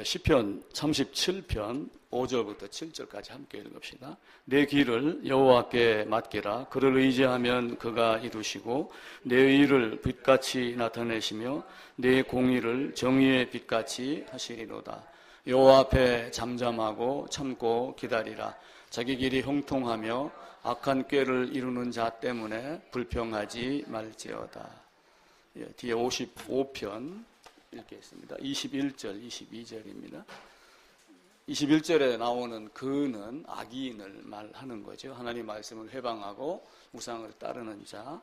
시편 37편 5절부터 7절까지 함께 읽읍시다. 내 길을 여호와께 맡기라. 그를 의지하면 그가 이루시고 내 의를 빛같이 나타내시며 내 공의를 정의의 빛같이 하시리로다. 여호와 앞에 잠잠하고 참고 기다리라. 자기 길이 형통하며 악한 꾀를 이루는 자 때문에 불평하지 말지어다. 뒤에 55편 읽겠습니다. 21절, 22절입니다. 21절에 나오는 그는 악인을 말하는 거죠. 하나님 말씀을 회방하고 우상을 따르는 자,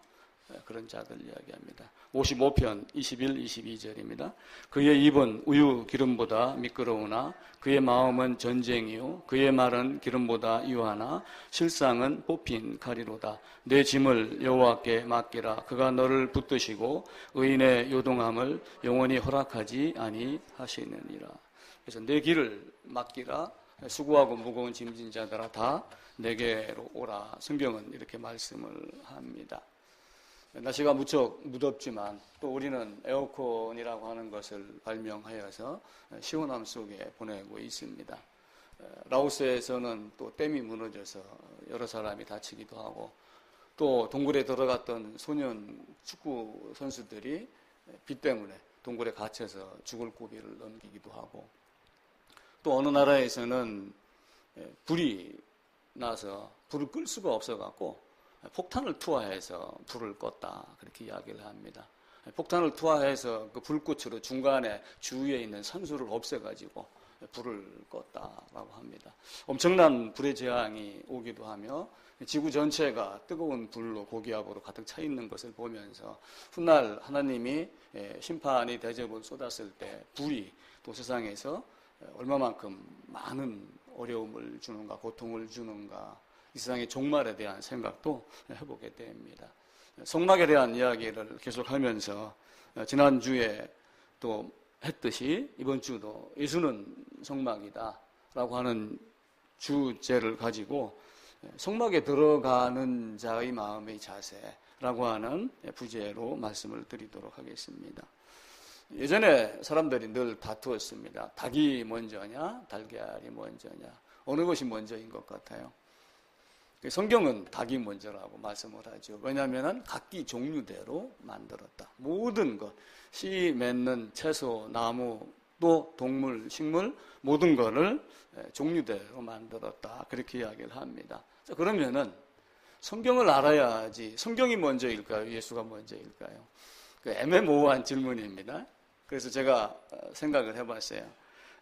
그런 자들 이야기합니다. 55편 21, 22절입니다. 그의 입은 우유 기름보다 미끄러우나 그의 마음은 전쟁이요 그의 말은 기름보다 유하나 실상은 뽑힌 칼이로다. 내 짐을 여호와께 맡기라. 그가 너를 붙드시고 의인의 요동함을 영원히 허락하지 아니하시느니라. 그래서 내 길을 맡기라. 수고하고 무거운 짐진 자들아 다 내게로 오라. 성경은 이렇게 말씀을 합니다. 날씨가 무척 무덥지만 또 우리는 에어컨이라고 하는 것을 발명하여서 시원함 속에 보내고 있습니다. 라오스에서는 또 댐이 무너져서 여러 사람이 다치기도 하고 또 동굴에 들어갔던 소년 축구 선수들이 비 때문에 동굴에 갇혀서 죽을 고비를 넘기기도 하고 또 어느 나라에서는 불이 나서 불을 끌 수가 없어갖고 폭탄을 투하해서 불을 껐다 그렇게 이야기를 합니다. 폭탄을 투하해서 그 불꽃으로 중간에 주위에 있는 산소를 없애가지고 불을 껐다라고 합니다. 엄청난 불의 재앙이 오기도 하며 지구 전체가 뜨거운 불로 고기압으로 가득 차 있는 것을 보면서 훗날 하나님이 심판이 대접을 쏟았을 때 불이 또 세상에서 얼마만큼 많은 어려움을 주는가 고통을 주는가 이 세상의 종말에 대한 생각도 해보게 됩니다. 성막에 대한 이야기를 계속하면서 지난주에 또 했듯이 이번 주도 예수는 성막이다 라고 하는 주제를 가지고 성막에 들어가는 자의 마음의 자세라고 하는 부제로 말씀을 드리도록 하겠습니다. 예전에 사람들이 늘 다투었습니다. 닭이 먼저냐 달걀이 먼저냐 어느 것이 먼저인 것 같아요? 성경은 닭이 먼저라고 말씀을 하죠. 왜냐하면 각기 종류대로 만들었다. 모든 것, 씨 맺는 채소, 나무, 또 동물, 식물 모든 것을 종류대로 만들었다. 그렇게 이야기를 합니다. 자, 그러면은 성경을 알아야지 성경이 먼저일까요? 예수가 먼저일까요? 애매모호한 질문입니다. 그래서 제가 생각을 해봤어요.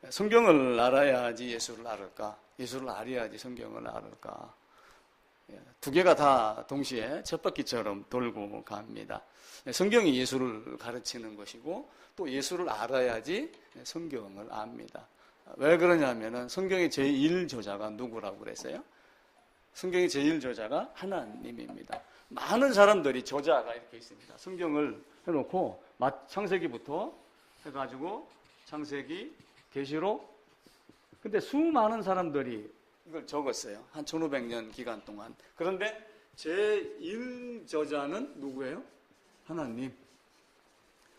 성경을 알아야지 예수를 알을까? 예수를 알아야지 성경을 알을까? 두 개가 다 동시에 쳇바퀴처럼 돌고 갑니다. 성경이 예수를 가르치는 것이고 또 예수를 알아야지 성경을 압니다. 왜 그러냐면은 성경의 제1저자가 누구라고 그랬어요? 성경의 제1저자가 하나님입니다. 많은 사람들이 저자가 이렇게 있습니다. 성경을 해놓고 창세기부터 해가지고 창세기, 계시록 근데 수많은 사람들이 이걸 적었어요. 한 1500년 기간 동안. 그런데 제1저자는 누구예요? 하나님.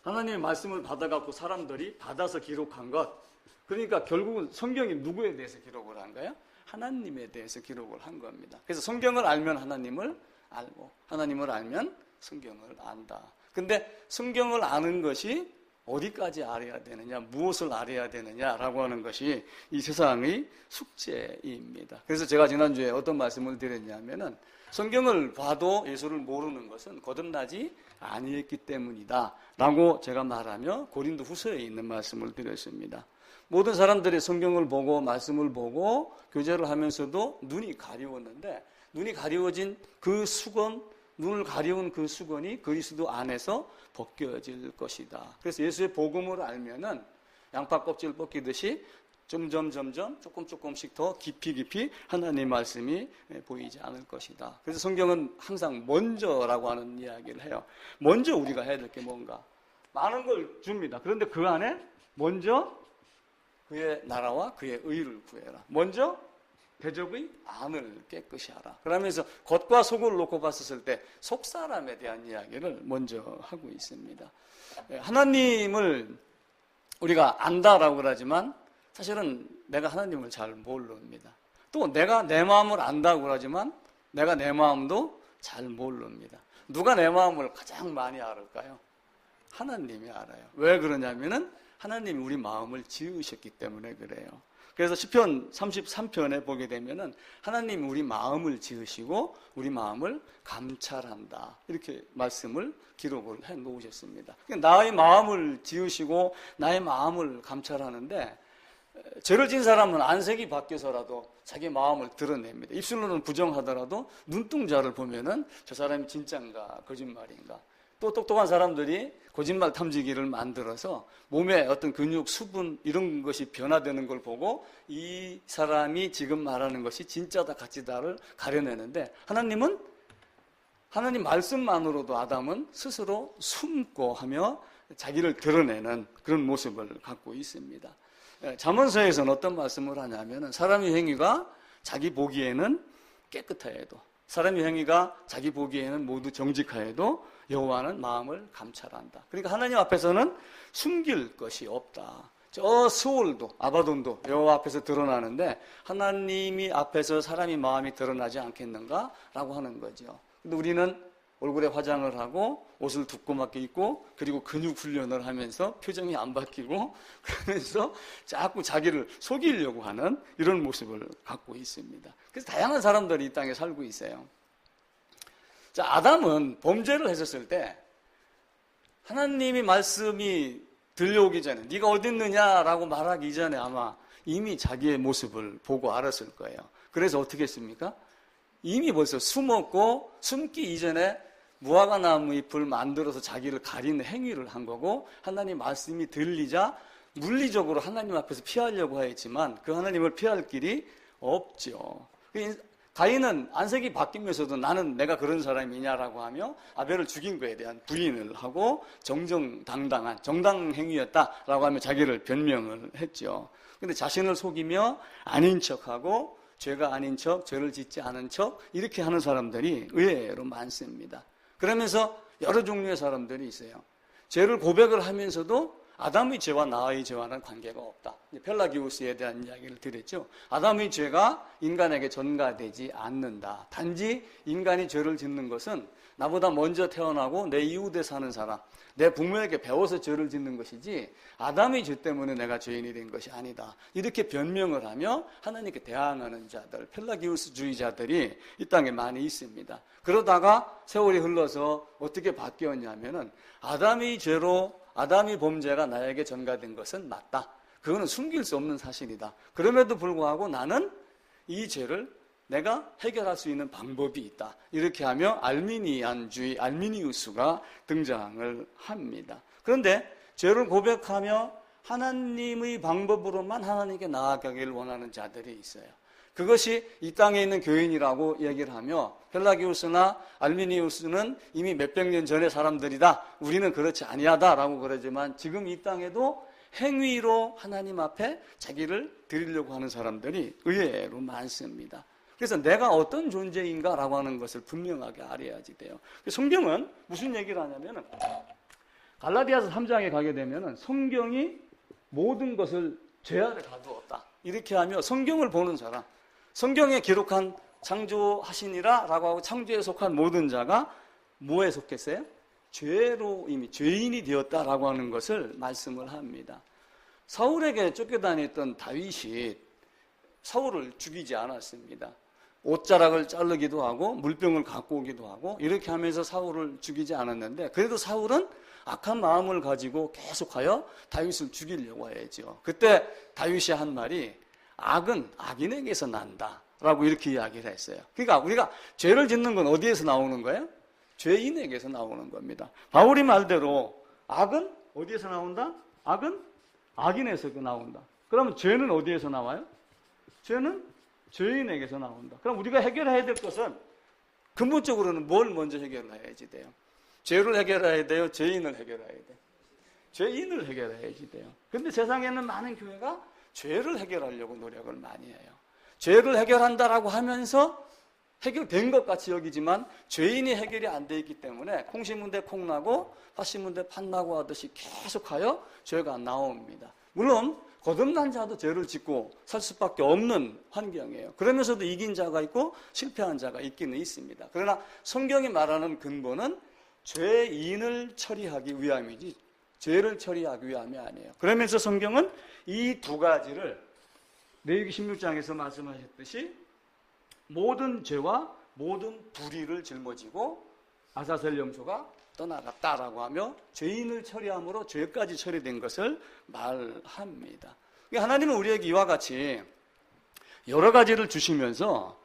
하나님의 말씀을 받아갖고 사람들이 받아서 기록한 것. 그러니까 결국은 성경이 누구에 대해서 기록을 한 거예요? 하나님에 대해서 기록을 한 겁니다. 그래서 성경을 알면 하나님을 알고 하나님을 알면 성경을 안다. 근데 성경을 아는 것이 어디까지 알아야 되느냐, 무엇을 알아야 되느냐라고 하는 것이 이 세상의 숙제입니다. 그래서 제가 지난주에 어떤 말씀을 드렸냐면은 성경을 봐도 예수를 모르는 것은 거듭나지 아니했기 때문이다 라고 제가 말하며 고린도 후서에 있는 말씀을 드렸습니다. 모든 사람들이 성경을 보고 말씀을 보고 교제를 하면서도 눈이 가리웠는데 눈이 가리워진 그 수건 눈을 가리운 그 수건이 그리스도 안에서 벗겨질 것이다. 그래서 예수의 복음을 알면은 양파 껍질 벗기듯이 점점 조금씩 더 깊이 하나님의 말씀이 보이지 않을 것이다. 그래서 성경은 항상 먼저라고 하는 이야기를 해요. 먼저 우리가 해야 될 게 뭔가 많은 걸 줍니다. 그런데 그 안에 먼저 그의 나라와 그의 의를 구해라. 먼저 대적의 안을 깨끗이 하라. 그러면서 겉과 속을 놓고 봤었을 때 속사람에 대한 이야기를 먼저 하고 있습니다. 하나님을 우리가 안다라고 그러지만 사실은 내가 하나님을 잘 모릅니다. 또 내가 내 마음을 안다고 그러지만 내가 내 마음도 잘 모릅니다. 누가 내 마음을 가장 많이 알을까요? 하나님이 알아요. 왜 그러냐면은 하나님이 우리 마음을 지으셨기 때문에 그래요. 그래서 시편 33편에 보게 되면은 하나님이 우리 마음을 지으시고 우리 마음을 감찰한다. 이렇게 말씀을 기록을 해 놓으셨습니다. 나의 마음을 지으시고 나의 마음을 감찰하는데 죄를 지은 사람은 안색이 바뀌어서라도 자기 마음을 드러냅니다. 입술로는 부정하더라도 눈동자를 보면은 저 사람이 진짜인가 거짓말인가. 또 똑똑한 사람들이 거짓말 탐지기를 만들어서 몸에 어떤 근육, 수분 이런 것이 변화되는 걸 보고 이 사람이 지금 말하는 것이 진짜다 가짜다를 가려내는데 하나님은 하나님 말씀만으로도 아담은 스스로 숨고 하며 자기를 드러내는 그런 모습을 갖고 있습니다. 잠언서에서는 어떤 말씀을 하냐면 사람의 행위가 자기 보기에는 깨끗하여도 사람의 행위가 자기 보기에는 모두 정직하여도 여호와는 마음을 감찰한다. 그러니까 하나님 앞에서는 숨길 것이 없다. 저 스올도 아바돈도 여호와 앞에서 드러나는데 하나님이 앞에서 사람의 마음이 드러나지 않겠는가라고 하는 거죠. 근데 우리는 얼굴에 화장을 하고 옷을 두꺼맣게 입고 그리고 근육 훈련을 하면서 표정이 안 바뀌고 그러면서 자꾸 자기를 속이려고 하는 이런 모습을 갖고 있습니다. 그래서 다양한 사람들이 이 땅에 살고 있어요. 자, 아담은 범죄를 했었을 때 하나님이 말씀이 들려오기 전에 네가 어디 있느냐라고 말하기 이전에 아마 이미 자기의 모습을 보고 알았을 거예요. 그래서 어떻게 했습니까? 이미 벌써 숨었고 숨기 이전에 무화과나무 잎을 만들어서 자기를 가리는 행위를 한 거고 하나님 말씀이 들리자 물리적으로 하나님 앞에서 피하려고 했지만 그 하나님을 피할 길이 없죠. 가인은 안색이 바뀌면서도 나는 내가 그런 사람이냐라고 하며 아벨을 죽인 거에 대한 부인을 하고 정정당당한 정당 행위였다라고 하며 자기를 변명을 했죠. 근데 자신을 속이며 아닌 척하고 죄가 아닌 척, 죄를 짓지 않은 척 이렇게 하는 사람들이 의외로 많습니다. 그러면서 여러 종류의 사람들이 있어요. 죄를 고백을 하면서도 아담의 죄와 나의 죄와는 관계가 없다. 펠라기우스에 대한 이야기를 드렸죠. 아담의 죄가 인간에게 전가되지 않는다. 단지 인간이 죄를 짓는 것은 나보다 먼저 태어나고 내 이웃에 사는 사람, 내 부모에게 배워서 죄를 짓는 것이지 아담의 죄 때문에 내가 죄인이 된 것이 아니다. 이렇게 변명을 하며 하나님께 대항하는 자들, 펠라기우스주의자들이 이 땅에 많이 있습니다. 그러다가 세월이 흘러서 어떻게 바뀌었냐면은 아담의 죄로 아담의 범죄가 나에게 전가된 것은 맞다. 그거는 숨길 수 없는 사실이다. 그럼에도 불구하고 나는 이 죄를 내가 해결할 수 있는 방법이 있다. 이렇게 하며 알미니안주의 알미니우스가 등장을 합니다. 그런데 죄를 고백하며 하나님의 방법으로만 하나님께 나아가기를 원하는 자들이 있어요. 그것이 이 땅에 있는 교인이라고 얘기를 하며 펠라기우스나 알미니우스는 이미 몇백 년 전의 사람들이다. 우리는 그렇지 아니하다라고 그러지만 지금 이 땅에도 행위로 하나님 앞에 자기를 드리려고 하는 사람들이 의외로 많습니다. 그래서 내가 어떤 존재인가라고 하는 것을 분명하게 알아야지 돼요. 성경은 무슨 얘기를 하냐면은 갈라디아서 3장에 가게 되면은 성경이 모든 것을 죄 아래 가두었다. 이렇게 하며 성경을 보는 사람, 성경에 기록한 창조하시니라 라고 하고 창조에 속한 모든 자가 뭐에 속했어요? 죄로 이미 죄인이 되었다라고 하는 것을 말씀을 합니다. 사울에게 쫓겨다녔던 다윗이 사울을 죽이지 않았습니다. 옷자락을 자르기도 하고 물병을 갖고 오기도 하고 이렇게 하면서 사울을 죽이지 않았는데 그래도 사울은 악한 마음을 가지고 계속하여 다윗을 죽이려고 해야죠. 그때 다윗이 한 말이 악은 악인에게서 난다 라고 이렇게 이야기를 했어요. 그러니까 우리가 죄를 짓는 건 어디에서 나오는 거예요? 죄인에게서 나오는 겁니다. 바울이 말대로 악은 어디에서 나온다? 악은 악인에서 나온다. 그러면 죄는 어디에서 나와요? 죄는 죄인에게서 나온다. 그럼 우리가 해결해야 될 것은 근본적으로는 뭘 먼저 해결해야지 돼요? 죄를 해결해야 돼요? 죄인을 해결해야 돼요? 죄인을 해결해야지 돼요. 근데 세상에는 많은 교회가 죄를 해결하려고 노력을 많이 해요. 죄를 해결한다라고 하면서 해결된 것 같이 여기지만 죄인이 해결이 안 돼 있기 때문에 콩 심은 데 콩 나고 팥 심은 데 팥 나고 하듯이 계속하여 죄가 나옵니다. 물론 거듭난 자도 죄를 짓고 살 수밖에 없는 환경이에요. 그러면서도 이긴 자가 있고 실패한 자가 있기는 있습니다. 그러나 성경이 말하는 근본은 죄인을 처리하기 위함이지 죄를 처리하기 위함이 아니에요. 그러면서 성경은 이 두 가지를 레위기 16장에서 말씀하셨듯이 모든 죄와 모든 불의를 짊어지고 아사셀 염소가 떠나갔다라고 하며 죄인을 처리함으로 죄까지 처리된 것을 말합니다. 하나님은 우리에게 이와 같이 여러 가지를 주시면서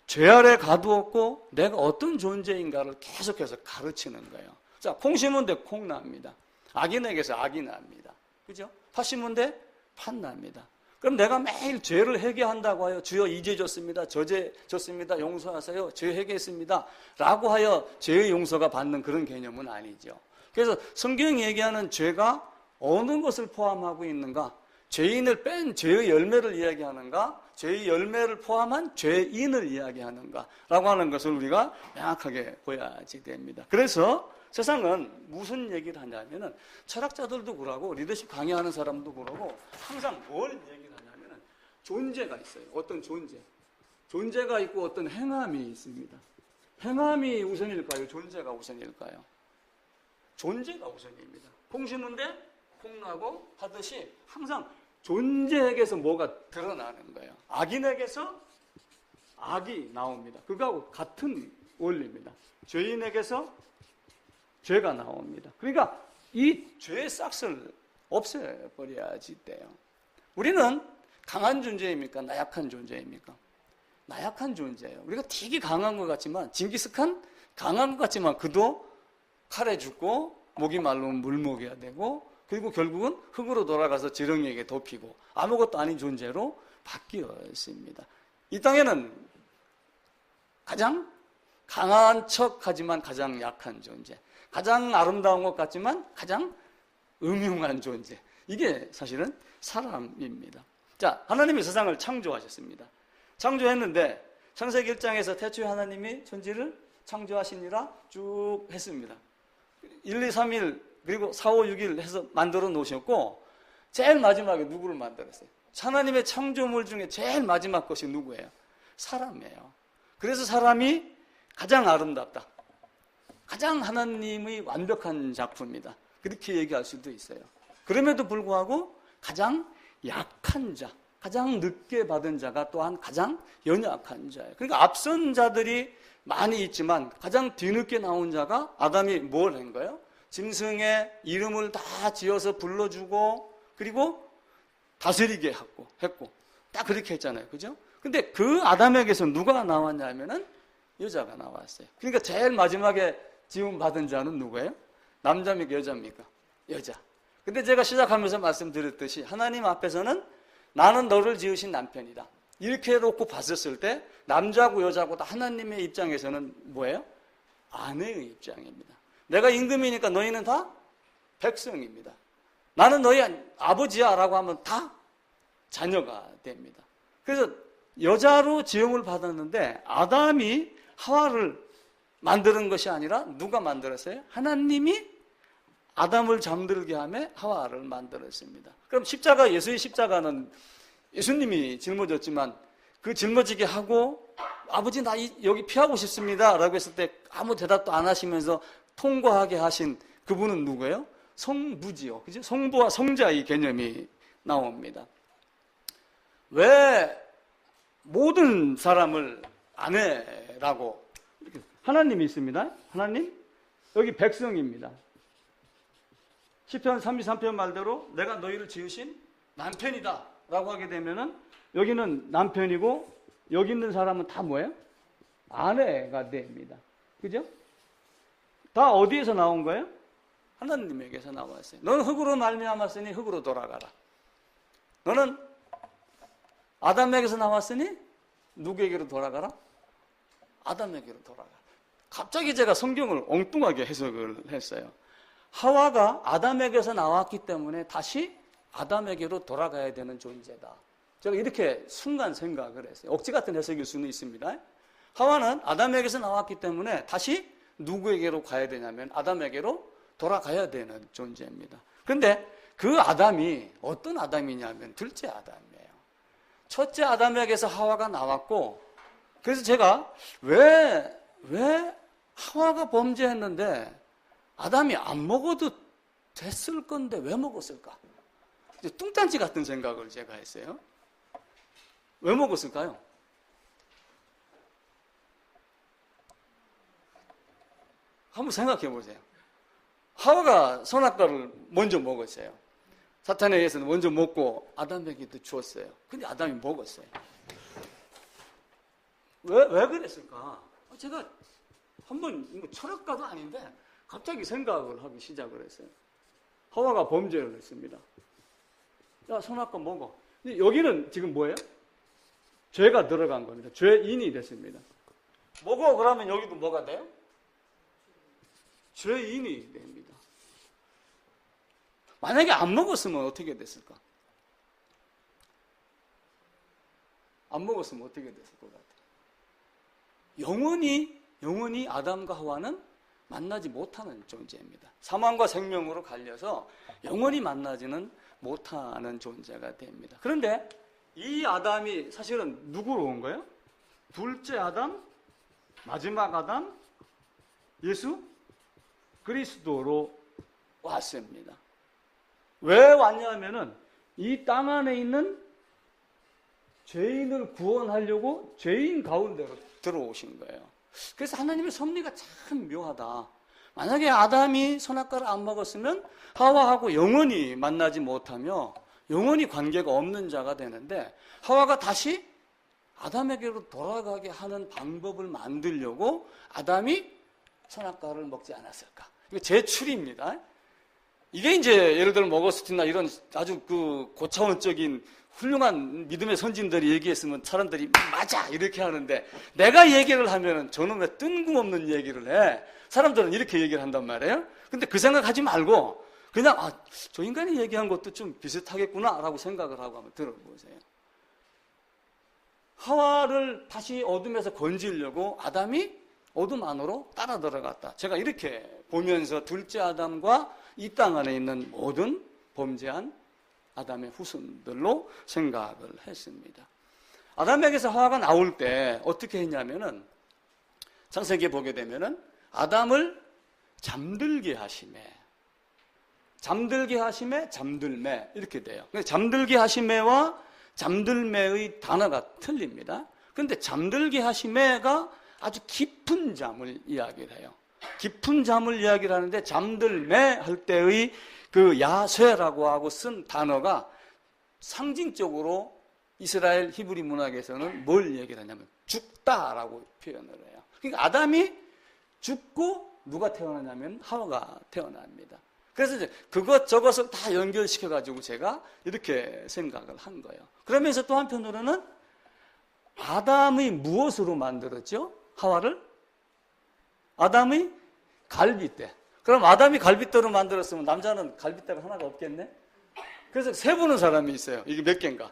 죄 아래 가두었고 내가 어떤 존재인가를 계속해서 가르치는 거예요. 자, 콩 심은 데 콩 납니다. 악인에게서 악이 납니다. 그죠? 팥 심은 데 팥 납니다. 그럼 내가 매일 죄를 회개한다고 하여 주여 이 죄 졌습니다. 저 죄 졌습니다. 용서하세요. 죄 회개했습니다. 라고 하여 죄의 용서가 받는 그런 개념은 아니죠. 그래서 성경이 얘기하는 죄가 어느 것을 포함하고 있는가? 죄인을 뺀 죄의 열매를 이야기하는가? 죄의 열매를 포함한 죄인을 이야기하는가? 라고 하는 것을 우리가 명확하게 보야지 됩니다. 그래서 세상은 무슨 얘기를 하냐면은 철학자들도 그러고 리더십 강의하는 사람도 그러고 항상 뭘 얘기를 하냐면은 존재가 있어요. 어떤 존재. 존재가 있고 어떤 행함이 있습니다. 행함이 우선일까요? 존재가 우선일까요? 존재가 우선입니다. 콩 심는데 콩 나고 하듯이 항상 존재에게서 뭐가 드러나는 거예요. 악인에게서 악이 나옵니다. 그거하고 같은 원리입니다. 죄인에게서 죄가 나옵니다. 그러니까 이 죄의 싹을 없애버려야지 돼요. 우리는 강한 존재입니까? 나약한 존재입니까? 나약한 존재예요. 우리가 되게 강한 것 같지만 징기스칸 강한 것 같지만 그도 칼에 죽고 목이 말르면 물 먹여야 되고 그리고 결국은 흙으로 돌아가서 지렁이에게 덮이고 아무것도 아닌 존재로 바뀌었습니다. 이 땅에는 가장 강한 척하지만 가장 약한 존재, 가장 아름다운 것 같지만 가장 음흉한 존재, 이게 사실은 사람입니다. 자, 하나님이 세상을 창조하셨습니다. 창조했는데 창세기 1장에서 태초에 하나님이 천지를 창조하시니라 쭉 했습니다. 1, 2, 3일 그리고 4, 5, 6일 해서 만들어 놓으셨고 제일 마지막에 누구를 만들었어요? 하나님의 창조물 중에 제일 마지막 것이 누구예요? 사람이에요. 그래서 사람이 가장 아름답다. 가장 하나님의 완벽한 작품이다. 그렇게 얘기할 수도 있어요. 그럼에도 불구하고 가장 약한 자, 가장 늦게 받은 자가 또한 가장 연약한 자예요. 그러니까 앞선 자들이 많이 있지만 가장 뒤늦게 나온 자가 아담이 뭘 한 거예요? 짐승의 이름을 다 지어서 불러주고 그리고 다스리게 했고 딱 그렇게 했잖아요. 그죠? 근데 그 아담에게서 누가 나왔냐면은 여자가 나왔어요. 그러니까 제일 마지막에 지음 받은 자는 누구예요? 남자입니까? 여자입니까? 여자. 근데 제가 시작하면서 말씀드렸듯이 하나님 앞에서는 나는 너를 지으신 남편이다. 이렇게 놓고 봤었을 때 남자고 여자고 다 하나님의 입장에서는 뭐예요? 아내의 입장입니다. 내가 임금이니까 너희는 다 백성입니다. 나는 너희 아버지야 라고 하면 다 자녀가 됩니다. 그래서 여자로 지음을 받았는데 아담이 하와를 만드는 것이 아니라 누가 만들었어요? 하나님이 아담을 잠들게 하며 하와를 만들었습니다. 그럼 십자가, 예수의 십자가는 예수님이 짊어졌지만 그 짊어지게 하고 아버지 나 여기 피하고 싶습니다 라고 했을 때 아무 대답도 안 하시면서 통과하게 하신 그분은 누구예요? 성부지요. 그죠? 성부와 성자의 개념이 나옵니다. 왜 모든 사람을 아내라고 하나님이 있습니다. 하나님 여기 백성입니다. 시편 33편 말대로 내가 너희를 지으신 남편이다 라고 하게 되면은 여기는 남편이고 여기 있는 사람은 다 뭐예요? 아내가 됩니다. 그죠? 다 어디에서 나온 거예요? 하나님에게서 나왔어요. 너는 흙으로 말미암았으니 흙으로 돌아가라. 너는 아담에게서 나왔으니 누구에게로 돌아가라? 아담에게로 돌아가라. 갑자기 제가 성경을 엉뚱하게 해석을 했어요. 하와가 아담에게서 나왔기 때문에 다시 아담에게로 돌아가야 되는 존재다. 제가 이렇게 순간 생각을 했어요. 억지 같은 해석일 수는 있습니다. 하와는 아담에게서 나왔기 때문에 다시 누구에게로 가야 되냐면 아담에게로 돌아가야 되는 존재입니다. 그런데 그 아담이 어떤 아담이냐면 둘째 아담이에요. 첫째 아담에게서 하와가 나왔고, 그래서 제가 왜 하와가 범죄했는데 아담이 안 먹어도 됐을 건데 왜 먹었을까? 뚱딴지 같은 생각을 제가 했어요. 왜 먹었을까요? 한번 생각해 보세요. 하와가 선악과를 먼저 먹었어요. 사탄에 의해서는 먼저 먹고 아담에게도 주었어요. 근데 아담이 먹었어요. 왜 그랬을까? 제가 한번 철학가도 아닌데 갑자기 생각을 하기 시작을 했어요. 하와가 범죄를 했습니다. 야, 선악과 먹어. 근데 여기는 지금 뭐예요? 죄가 들어간 겁니다. 죄인이 됐습니다. 먹어 그러면 여기도 뭐가 돼요? 죄인이 됩니다. 만약에 안 먹었으면 어떻게 됐을까? 안 먹었으면 어떻게 됐을 것 같아요? 영원히 아담과 하와는 만나지 못하는 존재입니다. 사망과 생명으로 갈려서 영원히 만나지는 못하는 존재가 됩니다. 그런데 이 아담이 사실은 누구로 온 거예요? 둘째 아담, 마지막 아담, 예수 그리스도로 왔습니다. 왜 왔냐면은 이 땅 안에 있는 죄인을 구원하려고 죄인 가운데로 들어오신 거예요. 그래서 하나님의 섭리가 참 묘하다. 만약에 아담이 선악과를 안 먹었으면 하와하고 영원히 만나지 못하며 영원히 관계가 없는 자가 되는데, 하와가 다시 아담에게로 돌아가게 하는 방법을 만들려고 아담이 선악과를 먹지 않았을까? 이게 제 추리입니다. 이게 이제 예를 들어 머거스틴이나 이런 아주 그 고차원적인 훌륭한 믿음의 선진들이 얘기했으면 사람들이 맞아 이렇게 하는데, 내가 얘기를 하면은 저는 왜 뜬금없는 얘기를 해? 사람들은 이렇게 얘기를 한단 말이에요. 근데 그 생각하지 말고 그냥 저 인간이 얘기한 것도 좀 비슷하겠구나 라고 생각을 하고 한번 들어보세요. 하와를 다시 어둠에서 건지려고 아담이 어둠 안으로 따라 들어갔다. 제가 이렇게 보면서 둘째 아담과 이 땅 안에 있는 모든 범죄한 아담의 후손들로 생각을 했습니다. 아담에게서 하와가 나올 때 어떻게 했냐면은, 창세기에 보게 되면은 아담을 잠들게 하심에 잠들매 이렇게 돼요. 잠들게 하심에와 잠들매의 단어가 틀립니다. 그런데 잠들게 하심에가 아주 깊은 잠을 이야기를 해요. 깊은 잠을 이야기를 하는데, 잠들매 할 때의 그 야쇠라고 하고 쓴 단어가 상징적으로 이스라엘 히브리 문학에서는 뭘 얘기를 하냐면 죽다라고 표현을 해요. 그러니까 아담이 죽고 누가 태어나냐면 하와가 태어납니다. 그래서 이제 그것저것을 다 연결시켜가지고 제가 이렇게 생각을 한 거예요. 그러면서 또 한편으로는 아담이 무엇으로 만들었죠? 하와를? 아담의 갈빗대. 그럼 아담이 갈빗대로 만들었으면 남자는 갈빗대가 하나가 없겠네? 그래서 세보는 사람이 있어요. 이게 몇 개인가?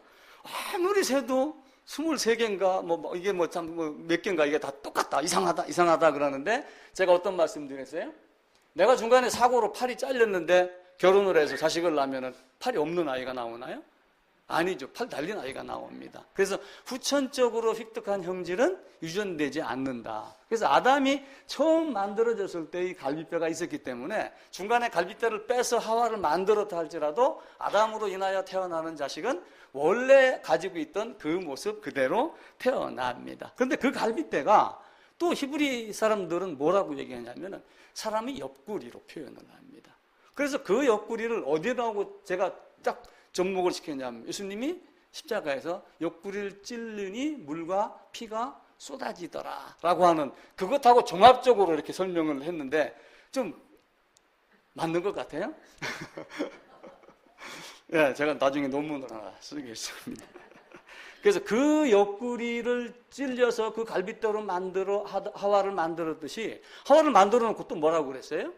아무리 세도 23개인가, 이게 몇 개인가, 이게 다 똑같다. 이상하다 그러는데, 제가 어떤 말씀 드렸어요? 내가 중간에 사고로 팔이 잘렸는데 결혼을 해서 자식을 낳으면 팔이 없는 아이가 나오나요? 아니죠. 팔 달린 아이가 나옵니다. 그래서 후천적으로 획득한 형질은 유전되지 않는다. 그래서 아담이 처음 만들어졌을 때의 갈빗뼈가 있었기 때문에 중간에 갈빗뼈를 빼서 하와를 만들었다 할지라도 아담으로 인하여 태어나는 자식은 원래 가지고 있던 그 모습 그대로 태어납니다. 그런데 그 갈빗뼈가 또 히브리 사람들은 뭐라고 얘기하냐면은 사람의 옆구리로 표현을 합니다. 그래서 그 옆구리를 어디다고 제가 딱 접목을 시켰냐면, 예수님이 십자가에서 옆구리를 찔르니 물과 피가 쏟아지더라 라고 하는 그것하고 종합적으로 이렇게 설명을 했는데 좀 맞는 것 같아요? 예, 제가 나중에 논문을 하나 쓰겠습니다. 그래서 그 옆구리를 찔려서 그 갈빗대로 만들어 하와를 만들었듯이, 하와를 만들어 놓고 또 뭐라고 그랬어요?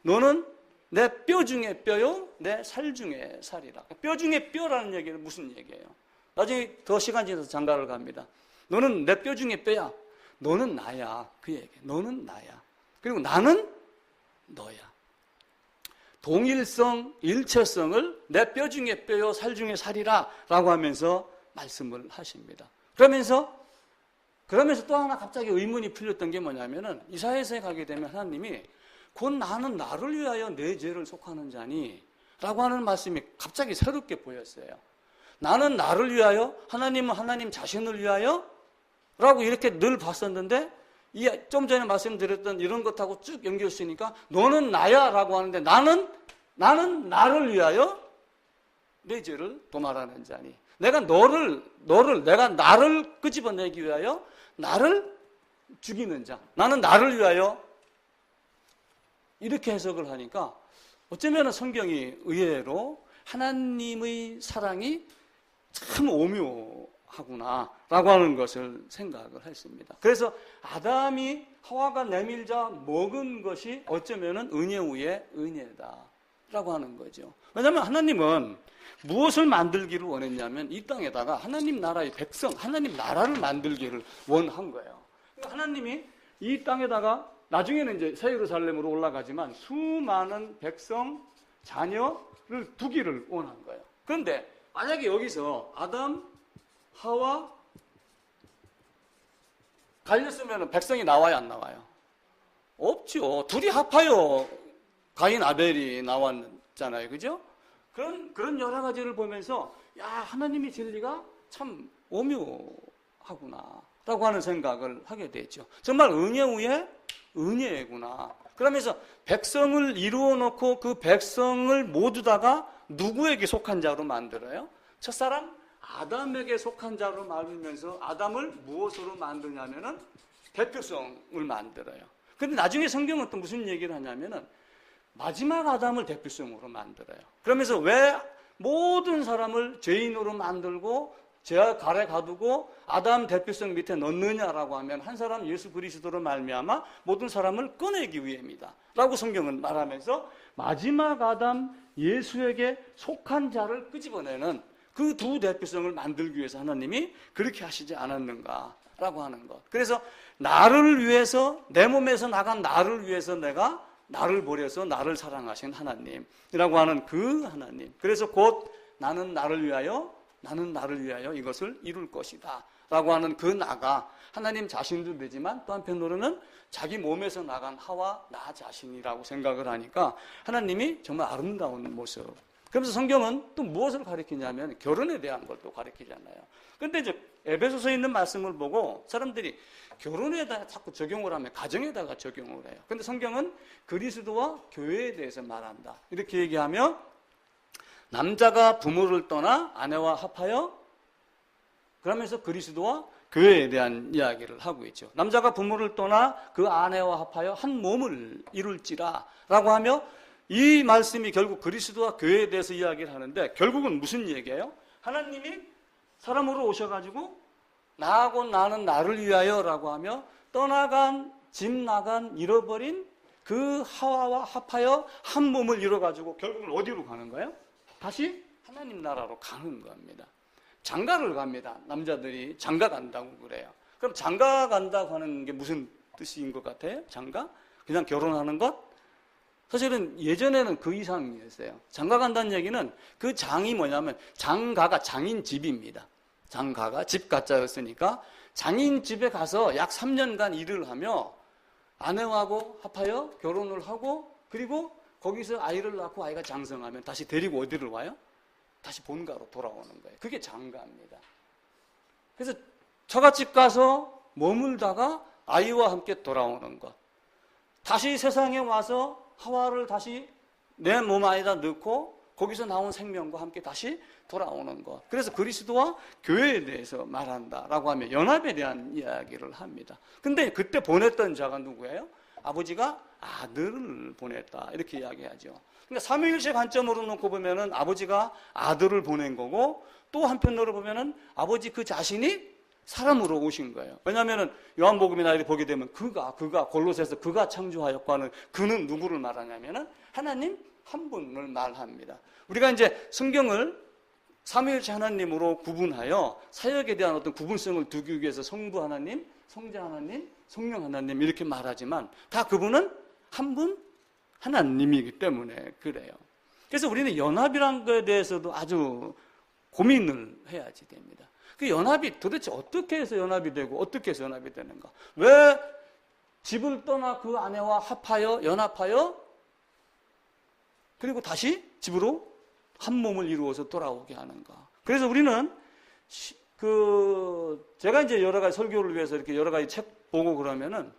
너는 내 뼈 중에 뼈요, 내 살 중에 살이라. 뼈 중에 뼈라는 얘기는 무슨 얘기예요? 나중에 더 시간 지나서 장가를 갑니다. 너는 내 뼈 중에 뼈야. 너는 나야. 그 얘기. 너는 나야. 그리고 나는 너야. 동일성, 일체성을 내 뼈 중에 뼈요, 살 중에 살이라 라고 하면서 말씀을 하십니다. 그러면서 또 하나 갑자기 의문이 풀렸던 게 뭐냐면은 이사야서에 가게 되면 하나님이 곧 나는 나를 위하여 내 죄를 속하는 자니 라고 하는 말씀이 갑자기 새롭게 보였어요. 나는 나를 위하여, 하나님은 하나님 자신을 위하여 라고 이렇게 늘 봤었는데 좀 전에 말씀드렸던 이런 것하고 쭉 연결시키니까 너는 나야 라고 하는데 나는 나를 위하여 내 죄를 도말하는 자니 내가 내가 나를 끄집어내기 위하여 나를 죽이는 자, 나는 나를 위하여 이렇게 해석을 하니까 어쩌면 성경이 의외로 하나님의 사랑이 참 오묘하구나 라고 하는 것을 생각을 했습니다. 그래서 아담이 하와가 내밀자 먹은 것이 어쩌면 은혜 위에 은혜다 라고 하는 거죠. 왜냐하면 하나님은 무엇을 만들기를 원했냐면 이 땅에다가 하나님 나라의 백성, 하나님 나라를 만들기를 원한 거예요. 그러니까 하나님이 이 땅에다가 나중에는 이제 새 예루살렘으로 올라가지만 수많은 백성, 자녀를 두기를 원한 거예요. 그런데 만약에 여기서 아담, 하와 갈렸으면 백성이 나와요, 안 나와요? 없죠. 둘이 합하여 가인 아벨이 나왔잖아요. 그죠? 그런 여러 가지를 보면서 야, 하나님의 진리가 참 오묘하구나 라고 하는 생각을 하게 되죠. 정말 은혜 위에 은혜구나. 그러면서 백성을 이루어 놓고 그 백성을 모두 다가 누구에게 속한 자로 만들어요? 첫사람 아담에게 속한 자로 만들면서 아담을 무엇으로 만드냐면은 대표성을 만들어요. 근데 나중에 성경은 또 무슨 얘기를 하냐면은 마지막 아담을 대표성으로 만들어요. 그러면서 왜 모든 사람을 죄인으로 만들고 죄악 가래 가두고 아담 대표성 밑에 넣느냐라고 하면 한 사람 예수 그리스도로 말미암아 모든 사람을 꺼내기 위함이다 라고 성경은 말하면서 마지막 아담 예수에게 속한 자를 끄집어내는 그 두 대표성을 만들기 위해서 하나님이 그렇게 하시지 않았는가라고 하는 것. 그래서 나를 위해서, 내 몸에서 나간 나를 위해서 내가 나를 버려서 나를 사랑하신 하나님이라고 하는 그 하나님. 그래서 곧 나는 나를 위하여 이것을 이룰 것이다 라고 하는 그 나가 하나님 자신도 되지만 또 한편으로는 자기 몸에서 나간 하와 나 자신이라고 생각을 하니까 하나님이 정말 아름다운 모습. 그러면서 성경은 또 무엇을 가리키냐면 결혼에 대한 걸 또 가리키잖아요. 그런데 이제 에베소서에 있는 말씀을 보고 사람들이 결혼에다가 자꾸 적용을 하면 가정에다가 적용을 해요. 그런데 성경은 그리스도와 교회에 대해서 말한다 이렇게 얘기하며 남자가 부모를 떠나 아내와 합하여 그러면서 그리스도와 교회에 대한 이야기를 하고 있죠. 남자가 부모를 떠나 그 아내와 합하여 한 몸을 이룰지라 라고 하며 이 말씀이 결국 그리스도와 교회에 대해서 이야기를 하는데 결국은 무슨 얘기예요? 하나님이 사람으로 오셔가지고 나하고 나는 나를 위하여 라고 하며 떠나간, 집 나간, 잃어버린 그 하와와 합하여 한 몸을 이뤄가지고 결국은 어디로 가는 거예요? 다시 하나님 나라로 가는 겁니다. 장가를 갑니다. 남자들이 장가 간다고 그래요. 그럼 장가 간다고 하는 게 무슨 뜻인 것 같아요? 장가? 그냥 결혼하는 것? 사실은 예전에는 그 이상이었어요. 장가 간다는 얘기는 그 장이 뭐냐면 장가가 장인 집입니다. 장가가 집 가짜였으니까 장인 집에 가서 약 3년간 일을 하며 아내하고 합하여 결혼을 하고 그리고 거기서 아이를 낳고 아이가 장성하면 다시 데리고 어디를 와요? 다시 본가로 돌아오는 거예요. 그게 장가입니다. 그래서 처갓집 가서 머물다가 아이와 함께 돌아오는 것. 다시 세상에 와서 하와를 다시 내 몸 안에다 넣고 거기서 나온 생명과 함께 다시 돌아오는 것. 그래서 그리스도와 교회에 대해서 말한다라고 하면 연합에 대한 이야기를 합니다. 근데 그때 보냈던 자가 누구예요? 아버지가 아들을 보냈다 이렇게 이야기하죠. 그러니까 삼위일체 관점으로 놓고 보면은 아버지가 아들을 보낸 거고 또 한편으로 보면은 아버지 그 자신이 사람으로 오신 거예요. 왜냐하면은 요한복음이나 이렇게 보게 되면 그가 골로새서 그가 창조하였고 하는 그는 누구를 말하냐면은 하나님 한 분을 말합니다. 우리가 이제 성경을 삼위일체 하나님으로 구분하여 사역에 대한 어떤 구분성을 두기 위해서 성부 하나님, 성자 하나님, 성령 하나님 이렇게 말하지만 다 그분은 한 분 하나님이기 때문에 그래요. 그래서 우리는 연합이란 것에 대해서도 아주 고민을 해야지 됩니다. 그 연합이 도대체 어떻게 해서 연합이 되고 어떻게 해서 연합이 되는가? 왜 집을 떠나 그 아내와 합하여 연합하여 그리고 다시 집으로 한 몸을 이루어서 돌아오게 하는가? 그래서 우리는 제가 이제 여러 가지 설교를 위해서 이렇게 여러 가지 책 보고 그러면은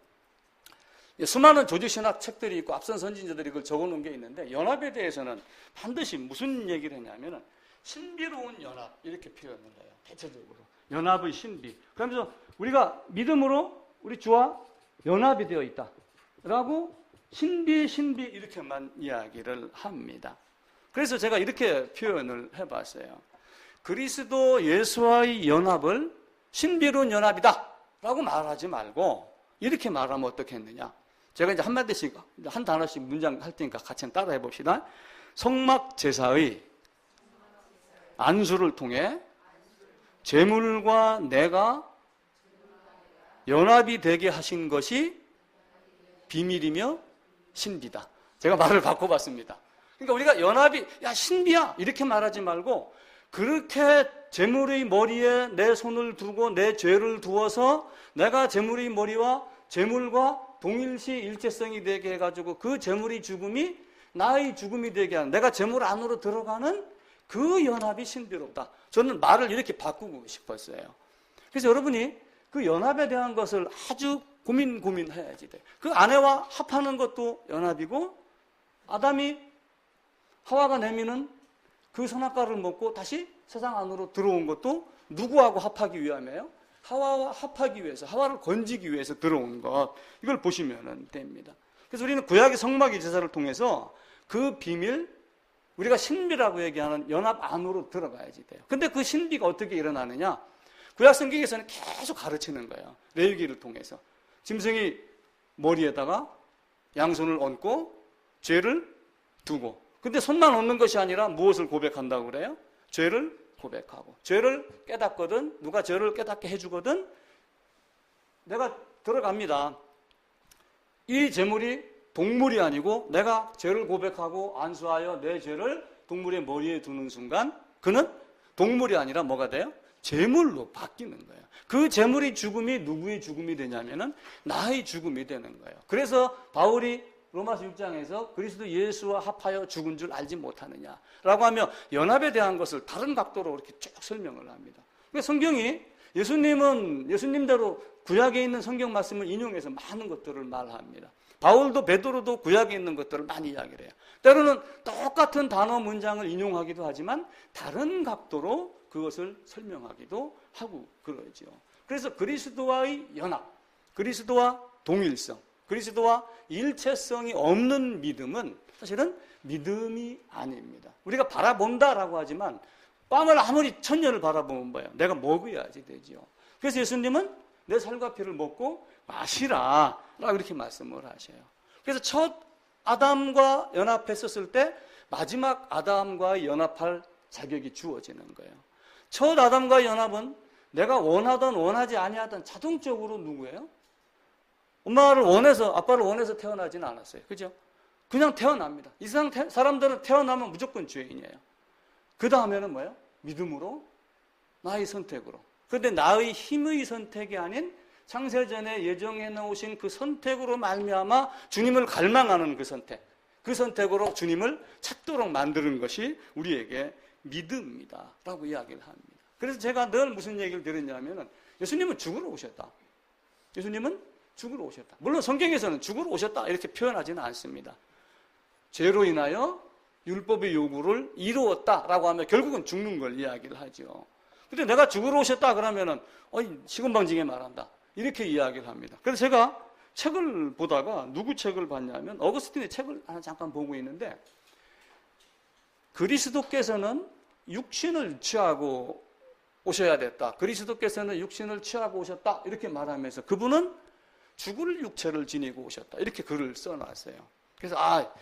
수많은 조직신학 책들이 있고 앞선 선진자들이 그걸 적어놓은 게 있는데 연합에 대해서는 반드시 무슨 얘기를 했냐면은 신비로운 연합 이렇게 표현을 해요. 대체적으로 연합의 신비. 그러면서 우리가 믿음으로 우리 주와 연합이 되어 있다라고 신비 이렇게만 이야기를 합니다. 그래서 제가 이렇게 표현을 해봤어요. 그리스도 예수와의 연합을 신비로운 연합이다 라고 말하지 말고 이렇게 말하면 어떻겠느냐. 제가 이제 한마디씩 한 단어씩 문장 할 테니까 같이 한번 따라 해봅시다. 성막제사의 안수를 통해 재물과 내가 연합이 되게 하신 것이 비밀이며 신비다. 제가 말을 바꿔봤습니다. 그러니까 우리가 연합이 신비야 이렇게 말하지 말고 그렇게 재물의 머리에 내 손을 두고 내 죄를 두어서 내가 재물의 머리와 재물과 동일시 일체성이 되게 해가지고 그 재물의 죽음이 나의 죽음이 되게 하는 내가 재물 안으로 들어가는 그 연합이 신비롭다. 저는 말을 이렇게 바꾸고 싶었어요. 그래서 여러분이 그 연합에 대한 것을 아주 고민해야지 돼. 그 아내와 합하는 것도 연합이고 아담이 하와가 내미는 그 선악과를 먹고 다시 세상 안으로 들어온 것도 누구하고 합하기 위함이에요? 하와와 합하기 위해서, 하와를 건지기 위해서 들어온 것. 이걸 보시면 됩니다. 그래서 우리는 구약의 성막의 제사를 통해서 그 비밀, 우리가 신비라고 얘기하는 연합 안으로 들어가야지 돼요. 근데 그 신비가 어떻게 일어나느냐? 구약 성경에서는 계속 가르치는 거예요. 레위기를 통해서. 짐승이 머리에다가 양손을 얹고 죄를 두고. 근데 손만 얹는 것이 아니라 무엇을 고백한다고 그래요? 죄를 고백하고. 죄를 깨닫거든, 누가 죄를 깨닫게 해주거든, 내가 들어갑니다. 이 재물이 동물이 아니고 내가 죄를 고백하고 안수하여 내 죄를 동물의 머리에 두는 순간 그는 동물이 아니라 뭐가 돼요? 재물로 바뀌는 거예요. 그 재물의 죽음이 누구의 죽음이 되냐면은 나의 죽음이 되는 거예요. 그래서 바울이 로마서 6장에서 그리스도 예수와 합하여 죽은 줄 알지 못하느냐라고 하며 연합에 대한 것을 다른 각도로 이렇게 쭉 설명을 합니다. 그러니까 성경이 예수님은 예수님대로 구약에 있는 성경 말씀을 인용해서 많은 것들을 말합니다. 바울도 베드로도 구약에 있는 것들을 많이 이야기를 해요. 때로는 똑같은 단어 문장을 인용하기도 하지만 다른 각도로 그것을 설명하기도 하고 그러죠. 그래서 그리스도와의 연합, 그리스도와 동일성, 그리스도와 일체성이 없는 믿음은 사실은 믿음이 아닙니다. 우리가 바라본다라고 하지만 빵을 아무리 1000년을 바라보면 뭐예요? 내가 먹어야지 되죠. 그래서 예수님은 내 살과 피를 먹고 마시라 라고 이렇게 말씀을 하셔요. 그래서 첫 아담과 연합했었을 때 마지막 아담과 연합할 자격이 주어지는 거예요. 첫 아담과 연합은 내가 원하든 원하지 아니하든 자동적으로 누구예요? 엄마를 원해서, 아빠를 원해서 태어나지는 않았어요. 그죠? 그냥 태어납니다. 이 세상 사람들은 태어나면 무조건 죄인이에요. 그 다음에는 뭐예요? 믿음으로, 나의 선택으로. 그런데 나의 힘의 선택이 아닌 창세전에 예정해 놓으신 그 선택으로 말미암아 주님을 갈망하는 그 선택으로 주님을 찾도록 만드는 것이 우리에게 믿음이다 라고 이야기를 합니다. 그래서 제가 늘 무슨 얘기를 들었냐면 예수님은 죽으러 오셨다. 예수님은 죽으러 오셨다. 물론 성경에서는 죽으러 오셨다 이렇게 표현하지는 않습니다. 죄로 인하여 율법의 요구를 이루었다라고 하면 결국은 죽는 걸 이야기를 하죠. 근데 내가 죽으러 오셨다 그러면은 시금방지게 말한다 이렇게 이야기를 합니다. 그래서 제가 책을 보다가 누구 책을 봤냐면 어거스틴의 책을 하나 잠깐 보고 있는데 그리스도께서는 육신을 취하고 오셔야 됐다. 그리스도께서는 육신을 취하고 오셨다 이렇게 말하면서 그분은 죽을 육체를 지니고 오셨다 이렇게 글을 써놨어요. 그래서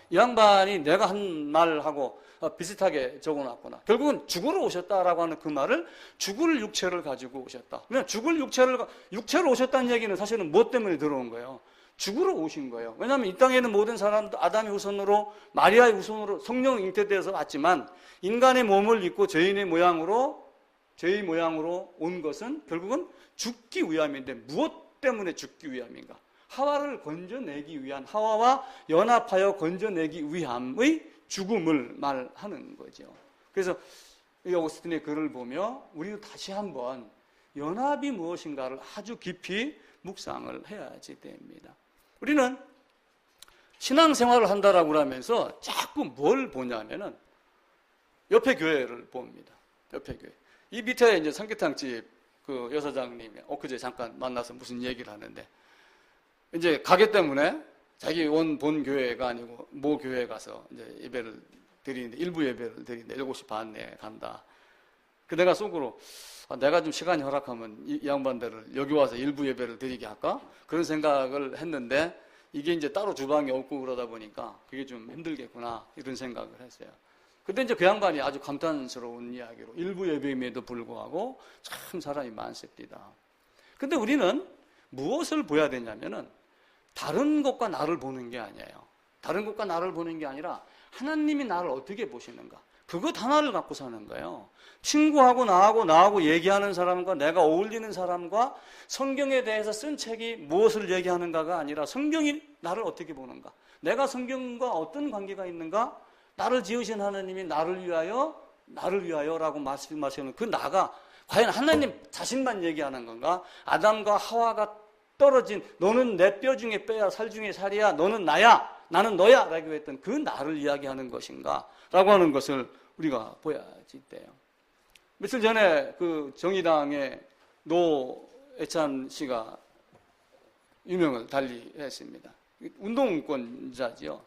이 양반이 내가 한 말하고 비슷하게 적어놨구나. 결국은 죽으러 오셨다라고 하는 그 말을 죽을 육체를 가지고 오셨다. 그냥 죽을 육체로 오셨다는 얘기는 사실은 무엇 때문에 들어온 거예요? 죽으러 오신 거예요. 왜냐하면 이 땅에 있는 모든 사람도 아담의 후손으로, 마리아의 후손으로 성령 잉태되어서 왔지만 인간의 몸을 입고 죄의 모양으로 온 것은 결국은 죽기 위함인데 무엇 때문에 죽기 위함인가? 하와를 건져내기 위한, 하와와 연합하여 건져내기 위함의 죽음을 말하는 거죠. 그래서 이 오거스틴의 글을 보며 우리는 다시 한번 연합이 무엇인가를 아주 깊이 묵상을 해야지 됩니다. 우리는 신앙생활을 한다라고 하면서 자꾸 뭘 보냐면은 옆에 교회를 봅니다. 옆에 교회. 이 밑에 이제 삼계탕집 그 여사장님이 엊그제 잠깐 만나서 무슨 얘기를 하는데, 이제 가게 때문에 자기 본 교회가 아니고 모 교회에 가서 이제 예배를 드리는데, 일부 예배를 드리는데 7시 반에 간다. 그 내가 속으로 내가 좀 시간이 허락하면 이 양반들을 여기 와서 일부 예배를 드리게 할까? 그런 생각을 했는데, 이게 이제 따로 주방이 없고 그러다 보니까 그게 좀 힘들겠구나 이런 생각을 했어요. 근데 이제 그 양반이 아주 감탄스러운 이야기로 일부 예배임에도 불구하고 참 사람이 많습니다. 근데 우리는 무엇을 보야 되냐면은 다른 것과 나를 보는 게 아니에요. 다른 것과 나를 보는 게 아니라 하나님이 나를 어떻게 보시는가? 그것 하나를 갖고 사는 거예요. 친구하고 나하고 얘기하는 사람과 내가 어울리는 사람과 성경에 대해서 쓴 책이 무엇을 얘기하는가가 아니라 성경이 나를 어떻게 보는가? 내가 성경과 어떤 관계가 있는가? 나를 지으신 하나님이 나를 위하여라고 말씀하시는 그 나가 과연 하나님 자신만 얘기하는 건가? 아담과 하와가 떨어진 너는 내 뼈 중에 뼈야, 살 중에 살이야, 너는 나야, 나는 너야 라고 했던 그 나를 이야기하는 것인가? 라고 하는 것을 우리가 보야지 돼요. 며칠 전에 그 정의당의 노회찬 씨가 유명을 달리 했습니다. 운동권자지요.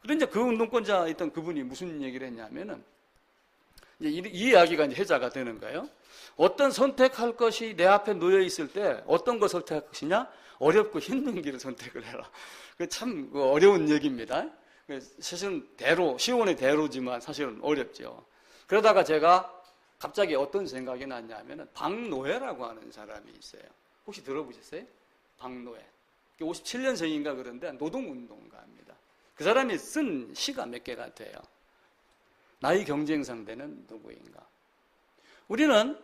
그런데 그 운동권자 있던 그분이 무슨 얘기를 했냐면은, 이제 이 이야기가 이제 해자가 되는 거예요. 어떤 선택할 것이 내 앞에 놓여 있을 때 어떤 거 선택할 것이냐? 어렵고 힘든 길을 선택을 해라. 그 참 어려운 얘기입니다. 사실은 시온의 대로지만 사실은 어렵죠. 그러다가 제가 갑자기 어떤 생각이 났냐면은 박노해라고 하는 사람이 있어요. 혹시 들어보셨어요? 박노해. 57년생인가 그런데 노동운동가입니다. 그 사람이 쓴 시가 몇 개가 돼요. 나의 경쟁 상대는 누구인가? 우리는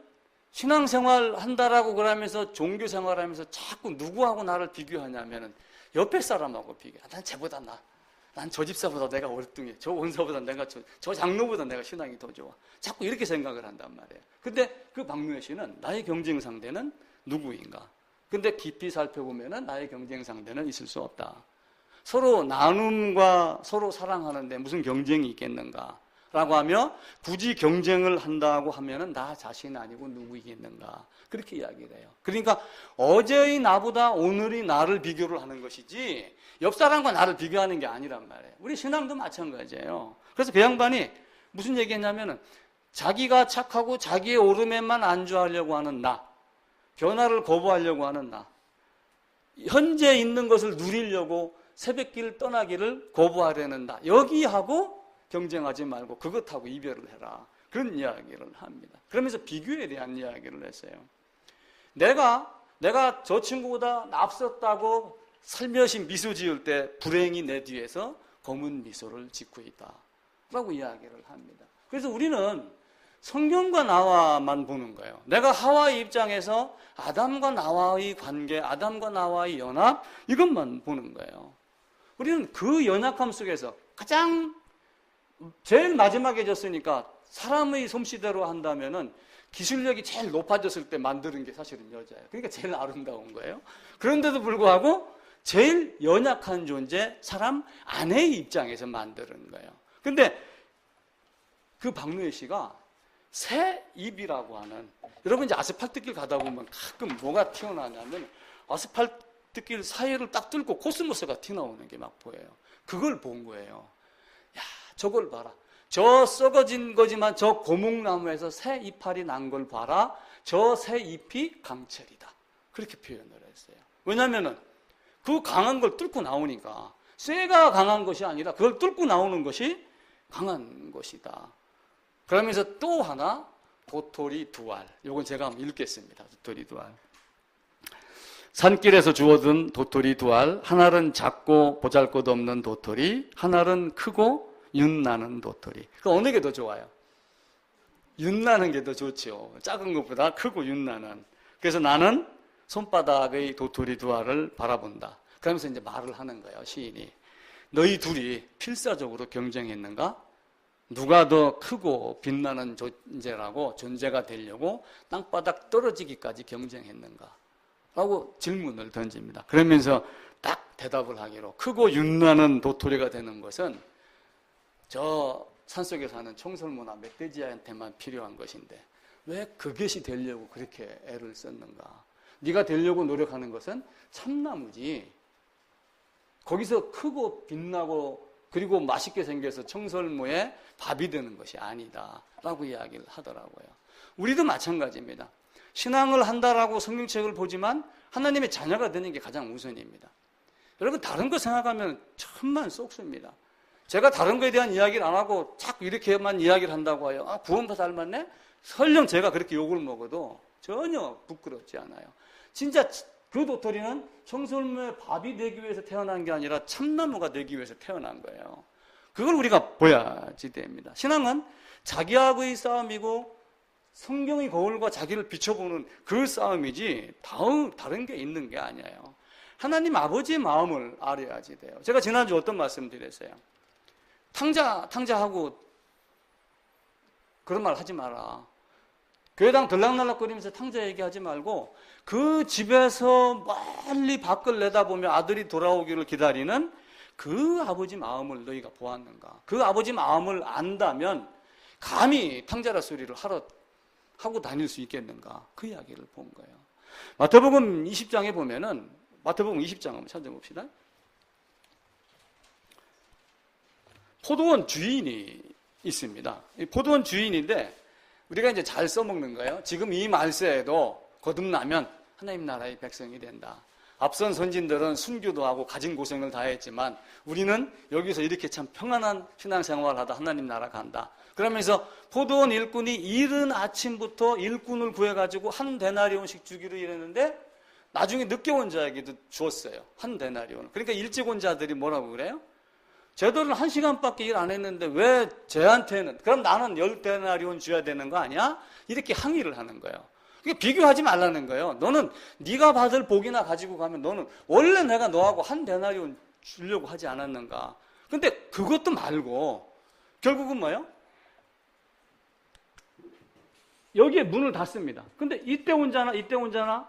신앙생활 한다라고 그러면서 종교생활하면서 자꾸 누구하고 나를 비교하냐면은 옆에 사람하고 비교해. 난 쟤보다 나. 난 저 집사보다 내가 월등해. 저 원사보다 내가 저 장로보다 내가 신앙이 더 좋아. 자꾸 이렇게 생각을 한단 말이에요. 근데 그 박노해 씨는 나의 경쟁 상대는 누구인가? 근데 깊이 살펴보면은 나의 경쟁 상대는 있을 수 없다. 서로 나눔과 서로 사랑하는데 무슨 경쟁이 있겠는가? 라고 하며 굳이 경쟁을 한다고 하면은 나 자신 아니고 누구이겠는가? 그렇게 이야기를 해요. 그러니까 어제의 나보다 오늘의 나를 비교를 하는 것이지 옆 사람과 나를 비교하는 게 아니란 말이에요. 우리 신앙도 마찬가지예요. 그래서 그 양반이 무슨 얘기했냐면은 자기가 착하고 자기의 오름에만 안주하려고 하는 나, 변화를 거부하려고 하는 나, 현재 있는 것을 누리려고 새벽길 떠나기를 거부하려는 나, 여기하고 경쟁하지 말고 그것하고 이별을 해라. 그런 이야기를 합니다. 그러면서 비교에 대한 이야기를 했어요. 내가 저 친구보다 앞섰다고 살며시 미소 지을 때 불행히 내 뒤에서 검은 미소를 짓고 있다. 라고 이야기를 합니다. 그래서 우리는 성경과 나와만 보는 거예요. 내가 하와의 입장에서 아담과 나와의 관계, 아담과 나와의 연합, 이것만 보는 거예요. 우리는 그 연약함 속에서 가장 제일 마지막에 졌으니까 사람의 솜씨대로 한다면은 기술력이 제일 높아졌을 때 만드는 게 사실은 여자예요. 그러니까 제일 아름다운 거예요. 그런데도 불구하고 제일 연약한 존재, 사람 아내의 입장에서 만드는 거예요. 근데 그 박노해 씨가 새 잎이라고 하는, 여러분 이제 아스팔트길 가다 보면 가끔 뭐가 튀어나오냐면 아스팔트길 사이를 딱 뚫고 코스모스가 튀어나오는 게 막 보여요. 그걸 본 거예요. 야, 저걸 봐라. 저 썩어진 거지만 저 고목나무에서 새 이파리 난 걸 봐라. 저 새 잎이 강철이다. 그렇게 표현을 했어요. 왜냐하면은 그 강한 걸 뚫고 나오니까 쇠가 강한 것이 아니라 그걸 뚫고 나오는 것이 강한 것이다. 그러면서 또 하나 도토리 두알. 이건 제가 한번 읽겠습니다. 도토리 두알. 산길에서 주워든 도토리 두 알, 한 알은 작고 보잘것없는 도토리, 한 알은 크고 윤나는 도토리. 그 어느 게 더 좋아요? 윤나는 게 더 좋죠. 작은 것보다 크고 윤나는. 그래서 나는 손바닥의 도토리 두 알을 바라본다. 그러면서 이제 말을 하는 거예요, 시인이. 너희 둘이 필사적으로 경쟁했는가? 누가 더 크고 빛나는 존재가 되려고 땅바닥 떨어지기까지 경쟁했는가? 라고 질문을 던집니다. 그러면서 딱 대답을 하기로, 크고 윤나는 도토리가 되는 것은 저 산속에 사는 청설모나 멧돼지한테만 필요한 것인데 왜 그것이 되려고 그렇게 애를 썼는가? 네가 되려고 노력하는 것은 참나무지, 거기서 크고 빛나고 그리고 맛있게 생겨서 청설모에 밥이 되는 것이 아니다 라고 이야기를 하더라고요. 우리도 마찬가지입니다. 신앙을 한다라고 성경책을 보지만 하나님의 자녀가 되는 게 가장 우선입니다. 여러분, 다른 거 생각하면 천만 쏙습니다. 제가 다른 거에 대한 이야기를 안 하고 자꾸 이렇게만 이야기를 한다고 해요. 아, 구원받아 닮았네? 설령 제가 그렇게 욕을 먹어도 전혀 부끄럽지 않아요. 진짜 그 도토리는 청설모의 밥이 되기 위해서 태어난 게 아니라 참나무가 되기 위해서 태어난 거예요. 그걸 우리가 보야지 됩니다. 신앙은 자기하고의 싸움이고 성경의 거울과 자기를 비춰보는 그 싸움이지 다른 게 있는 게 아니에요. 하나님 아버지의 마음을 알아야지 돼요. 제가 지난주 어떤 말씀 드렸어요? 탕자하고 그런 말 하지 마라. 교회당 들락날락거리면서 탕자 얘기하지 말고 그 집에서 멀리 밖을 내다보며 아들이 돌아오기를 기다리는 그 아버지 마음을 너희가 보았는가? 그 아버지 마음을 안다면 감히 탕자라 소리를 하고 다닐 수 있겠는가? 그 이야기를 본 거예요. 마태복음 20장에 보면은, 마태복음 20장 한번 찾아봅시다. 포도원 주인이 있습니다. 이 포도원 주인인데 우리가 이제 잘 써먹는 거예요. 지금 이 말세에도 거듭나면 하나님 나라의 백성이 된다. 앞선 선진들은 순교도 하고 가진 고생을 다 했지만 우리는 여기서 이렇게 참 평안한 신앙생활을 하다 하나님 나라 간다. 그러면서 포도원 일꾼이 이른 아침부터 일꾼을 구해가지고 한 데나리온씩 주기로 이랬는데 나중에 늦게 온 자에게도 주었어요. 한 데나리온. 그러니까 일찍 온 자들이 뭐라고 그래요? 쟤들은 1시간밖에 일 안 했는데 왜 쟤한테는, 그럼 나는 10데나리온 줘야 되는 거 아니야? 이렇게 항의를 하는 거예요. 그게 비교하지 말라는 거예요. 너는 네가 받을 복이나 가지고 가면 너는 원래 내가 너하고 한 데나리온 주려고 하지 않았는가? 근데 그것도 말고 결국은 뭐예요? 여기에 문을 닫습니다. 근데 이때 온 자나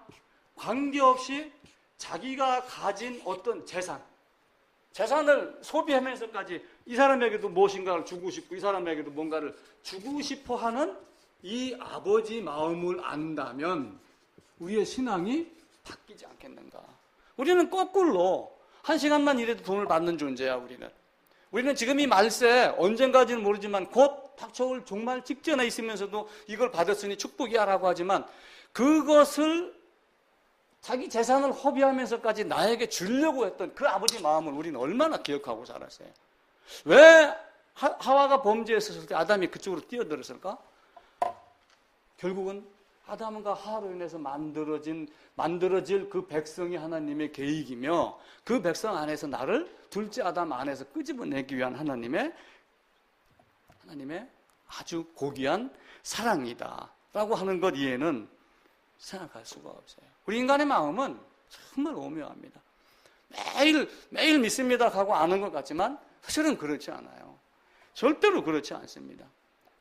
관계없이 자기가 가진 어떤 재산을 소비하면서까지 이 사람에게도 무엇인가를 주고 싶고 이 사람에게도 뭔가를 주고 싶어 하는 이 아버지 마음을 안다면 우리의 신앙이 바뀌지 않겠는가? 우리는 거꾸로 1시간만 일해도 돈을 받는 존재야. 우리는 지금 이 말세 언젠가지는 모르지만 곧 닥쳐올 종말 직전에 있으면서도 이걸 받았으니 축복이야 라고 하지만 그것을 자기 재산을 허비하면서까지 나에게 주려고 했던 그 아버지 마음을 우리는 얼마나 기억하고 자랐어요. 왜 하와가 범죄했을 때 아담이 그쪽으로 뛰어들었을까? 결국은 아담과 하와로 인해서 만들어질 그 백성이 하나님의 계획이며 그 백성 안에서 나를 둘째 아담 안에서 끄집어내기 위한 하나님의 아주 고귀한 사랑이다 라고 하는 것 이해는 생각할 수가 없어요. 우리 인간의 마음은 정말 오묘합니다. 매일 믿습니다 하고 아는 것 같지만 사실은 그렇지 않아요. 절대로 그렇지 않습니다.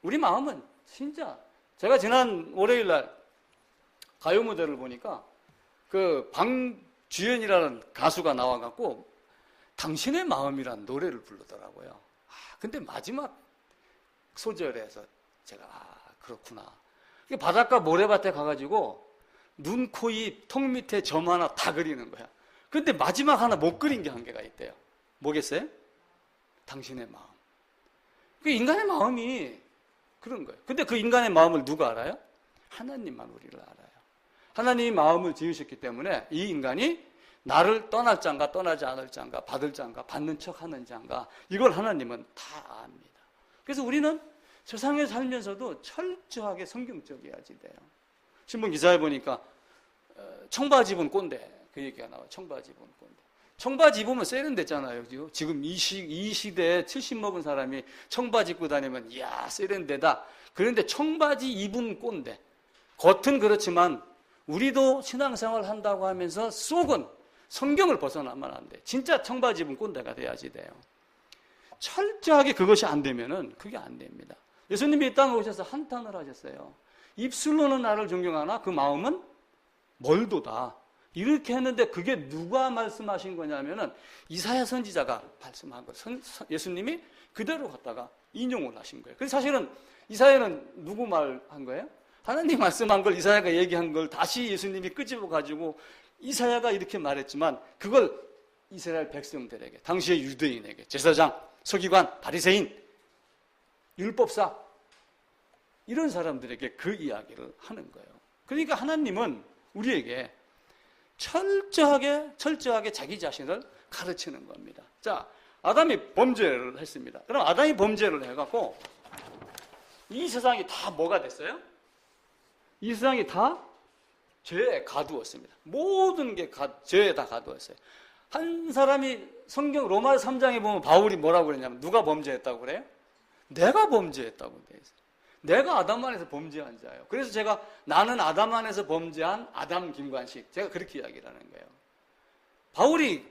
우리 마음은 진짜, 제가 지난 월요일 날 가요 무대를 보니까 그 방주연이라는 가수가 나와갖고 당신의 마음이란 노래를 부르더라고요. 근데 마지막 소절에서 제가 그렇구나. 바닷가 모래밭에 가가지고 눈, 코, 입, 턱 밑에 점 하나 다 그리는 거야. 근데 마지막 하나 못 그린 게 한 개가 있대요. 뭐겠어요? 당신의 마음. 그 인간의 마음이 그런 거예요. 근데 그 인간의 마음을 누가 알아요? 하나님만 우리를 알아요. 하나님이 마음을 지으셨기 때문에 이 인간이 나를 떠날 짠가 떠나지 않을 짠가 받을 짠가 받는 척 하는 짠가 이걸 하나님은 다 압니다. 그래서 우리는 세상에 살면서도 철저하게 성경적이어야지 돼요. 신문 기사에 보니까 청바지 입은 꼰대 그 얘기가 나와요. 청바지 입은 꼰대. 청바지 입으면 세련됐잖아요. 지금 이 시대에 70 먹은 사람이 청바지 입고 다니면 이야 세련되다. 그런데 청바지 입은 꼰대. 겉은 그렇지만 우리도 신앙생활 한다고 하면서 속은 성경을 벗어나면 안 돼. 진짜 청바지 입은 꼰대가 돼야지 돼요. 철저하게 그것이 안 되면은 그게 안 됩니다. 예수님이 이 땅에 오셔서 한탄을 하셨어요. 입술로는 나를 존경하나 그 마음은 멀도다. 이렇게 했는데 그게 누가 말씀하신 거냐면은 이사야 선지자가 말씀한 거예요. 예수님이 그대로 갖다가 인용을 하신 거예요. 그래서 사실은 이사야는 누구 말한 거예요? 하나님 말씀한 걸 이사야가 얘기한 걸 다시 예수님이 끄집어 가지고 이사야가 이렇게 말했지만 그걸 이스라엘 백성들에게, 당시의 유대인에게, 제사장, 서기관, 바리새인, 율법사 이런 사람들에게 그 이야기를 하는 거예요. 그러니까 하나님은 우리에게 철저하게 자기 자신을 가르치는 겁니다. 자, 아담이 범죄를 했습니다. 그럼 아담이 범죄를 해갖고 이 세상이 다 뭐가 됐어요? 이 세상이 다 죄에 가두었습니다. 모든 게 죄에 다 가두었어요. 한 사람이 성경 로마서 3장에 보면 바울이 뭐라고 그랬냐면 누가 범죄했다고 그래요? 내가 범죄했다고 돼 있어요. 내가 아담 안에서 범죄한 자예요. 그래서 나는 아담 안에서 범죄한 아담 김관식, 제가 그렇게 이야기를 하는 거예요. 바울이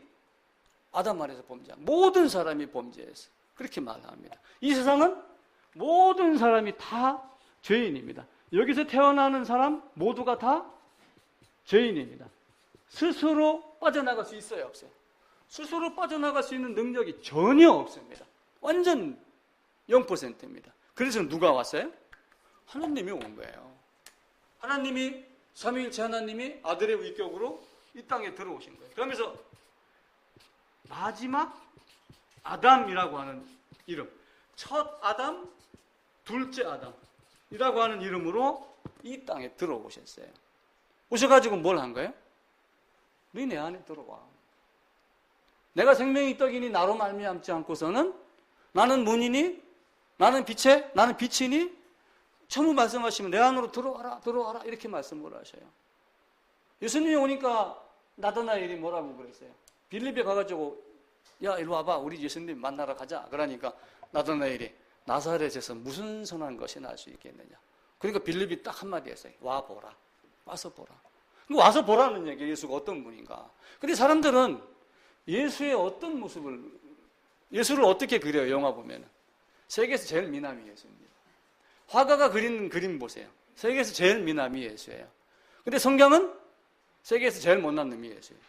아담 안에서 범죄한 모든 사람이 범죄했어요. 그렇게 말합니다. 이 세상은 모든 사람이 다 죄인입니다. 여기서 태어나는 사람 모두가 다 죄인입니다. 스스로 빠져나갈 수 있어요, 없어요? 스스로 빠져나갈 수 있는 능력이 전혀 없습니다. 완전 0%입니다. 그래서 누가 왔어요? 하나님이 온 거예요. 하나님이, 삼위일체 하나님이 아들의 위격으로 이 땅에 들어오신 거예요. 그러면서 마지막 아담이라고 하는 이름, 첫 아담, 둘째 아담이라고 하는 이름으로 이 땅에 들어오셨어요. 오셔가지고 뭘 한 거예요? 너희 내 안에 들어와. 내가 생명이 떡이니 나로 말미암지 않고서는 나는 문이니 나는 빛이니 전부 말씀하시면 내 안으로 들어와라 이렇게 말씀을 하셔요. 예수님이 오니까 나다나엘이 뭐라고 그랬어요? 빌립에 가가지고 야 이리 와봐 우리 예수님 만나러 가자. 그러니까 나다나엘이 나사렛에서 무슨 선한 것이 날 수 있겠느냐. 그러니까 빌립이 딱 한마디 했어요. 와보라. 와서 보라. 와서 보라는 얘기예요. 예수가 어떤 분인가. 근데 사람들은 예수의 어떤 모습을, 예수를 어떻게 그려요? 영화 보면은. 세계에서 제일 미남이 예수입니다. 화가가 그리는 그림 보세요. 세계에서 제일 미남이 예수예요. 근데 성경은 세계에서 제일 못난 놈이 예수예요.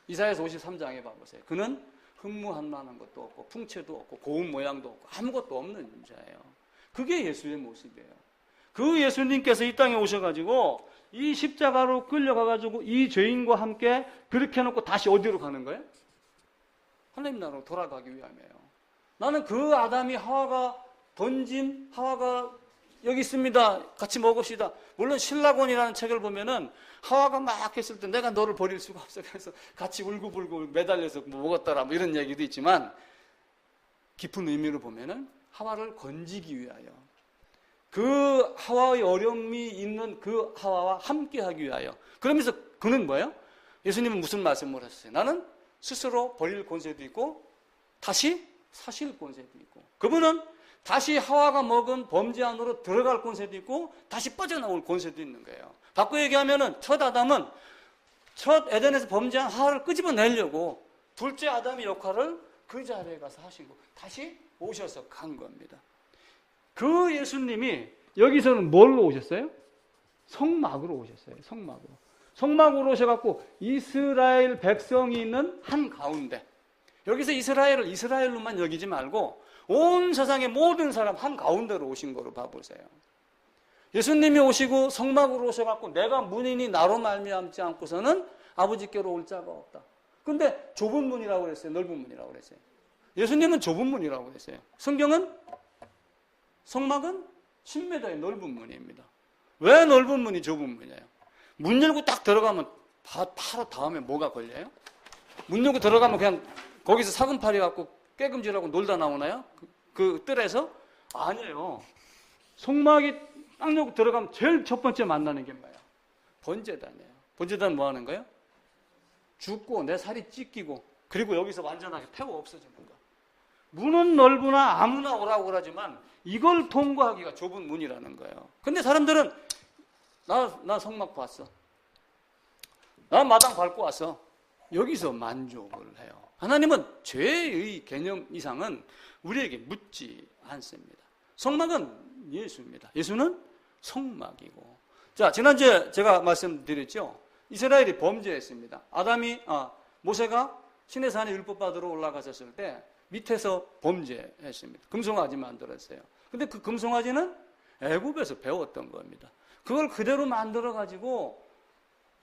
이사야서 53장에 봐보세요. 그는 흠무한만한 것도 없고 풍채도 없고 고운 모양도 없고 아무것도 없는 자예요. 그게 예수의 모습이에요. 그 예수님께서 이 땅에 오셔가지고 이 십자가로 끌려가가지고 이 죄인과 함께 그렇게 해놓고 다시 어디로 가는 거예요? 하나님 나라로 돌아가기 위함이에요. 나는 그 아담이 하와가 던진 하와가 여기 있습니다. 같이 먹읍시다. 물론 신라곤이라는 책을 보면은 하와가 막 했을 때 내가 너를 버릴 수가 없어. 그래서 같이 울고불고 매달려서 먹었더라. 뭐 이런 얘기도 있지만 깊은 의미로 보면은 하와를 건지기 위하여 그 하와의 어려움이 있는 그 하와와 함께 하기 위하여. 그러면서 그는 뭐예요? 예수님은 무슨 말씀을 하셨어요? 나는 스스로 버릴 권세도 있고 다시 사실 권세도 있고 그분은 다시 하와가 먹은 범죄 안으로 들어갈 권세도 있고 다시 빠져나올 권세도 있는 거예요. 바꿔 얘기하면은 첫 아담은 첫 에덴에서 범죄한 하와를 끄집어내려고 둘째 아담의 역할을 그 자리에 가서 하시고 다시 오셔서 간 겁니다. 그 예수님이 여기서는 뭘로 오셨어요? 성막으로 오셨어요. 성막으로 오셔갖고 이스라엘 백성이 있는 한 가운데 여기서 이스라엘을 이스라엘로만 여기지 말고 온 세상의 모든 사람 한 가운데로 오신 거로 봐보세요. 예수님이 오시고 성막으로 오셔갖고 내가 문이니 나로 말미암지 않고서는 아버지께로 올 자가 없다. 근데 좁은 문이라고 그랬어요? 넓은 문이라고 그랬어요? 예수님은 좁은 문이라고 그랬어요. 성경은 성막은 10m의 넓은 문입니다. 왜 넓은 문이 좁은 문이에요? 문 열고 딱 들어가면 바로 다음에 뭐가 걸려요? 문 열고 들어가면 그냥 거기서 사금팔이 갖고 깨금질하고 놀다 나오나요? 그 뜰에서? 아니에요. 성막이 딱 열고 들어가면 제일 첫 번째 만나는 게 뭐예요? 번제단이에요. 번제단 뭐 하는 거예요? 죽고 내 살이 찢기고 그리고 여기서 완전하게 태워 없어지는 거야. 문은 넓으나 아무나 오라고 그러지만 이걸 통과하기가 좁은 문이라는 거예요. 근데 사람들은 나 성막 봤어. 나 마당 밟고 왔어. 여기서 만족을 해요. 하나님은 죄의 개념 이상은 우리에게 묻지 않습니다. 성막은 예수입니다. 예수는 성막이고. 자, 지난주에 제가 말씀드렸죠. 이스라엘이 범죄했습니다. 모세가 시내산에 율법 받으러 올라가셨을 때 밑에서 범죄했습니다. 금송아지 만들었어요. 근데 그 금송아지는 애굽에서 배웠던 겁니다. 그걸 그대로 만들어 가지고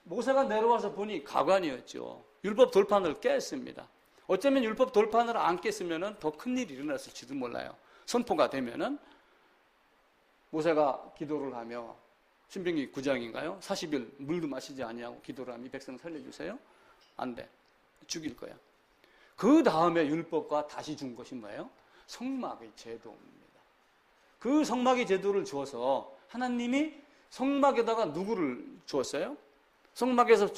모세가 내려와서 보니 가관이었죠. 율법 돌판을 깼습니다. 어쩌면 율법 돌판을 안 깼으면 더 큰일이 일어났을지도 몰라요. 선포가 되면은 모세가 기도를 하며 신명기 9장인가요? 40일 물도 마시지 아니하고 기도를 하며 이 백성 살려주세요. 안 돼. 죽일 거야. 그 다음에 율법과 다시 준 것이 뭐예요? 성막의 제도입니다. 그 성막의 제도를 주어서 하나님이 성막에다가 누구를 주었어요? 성막에서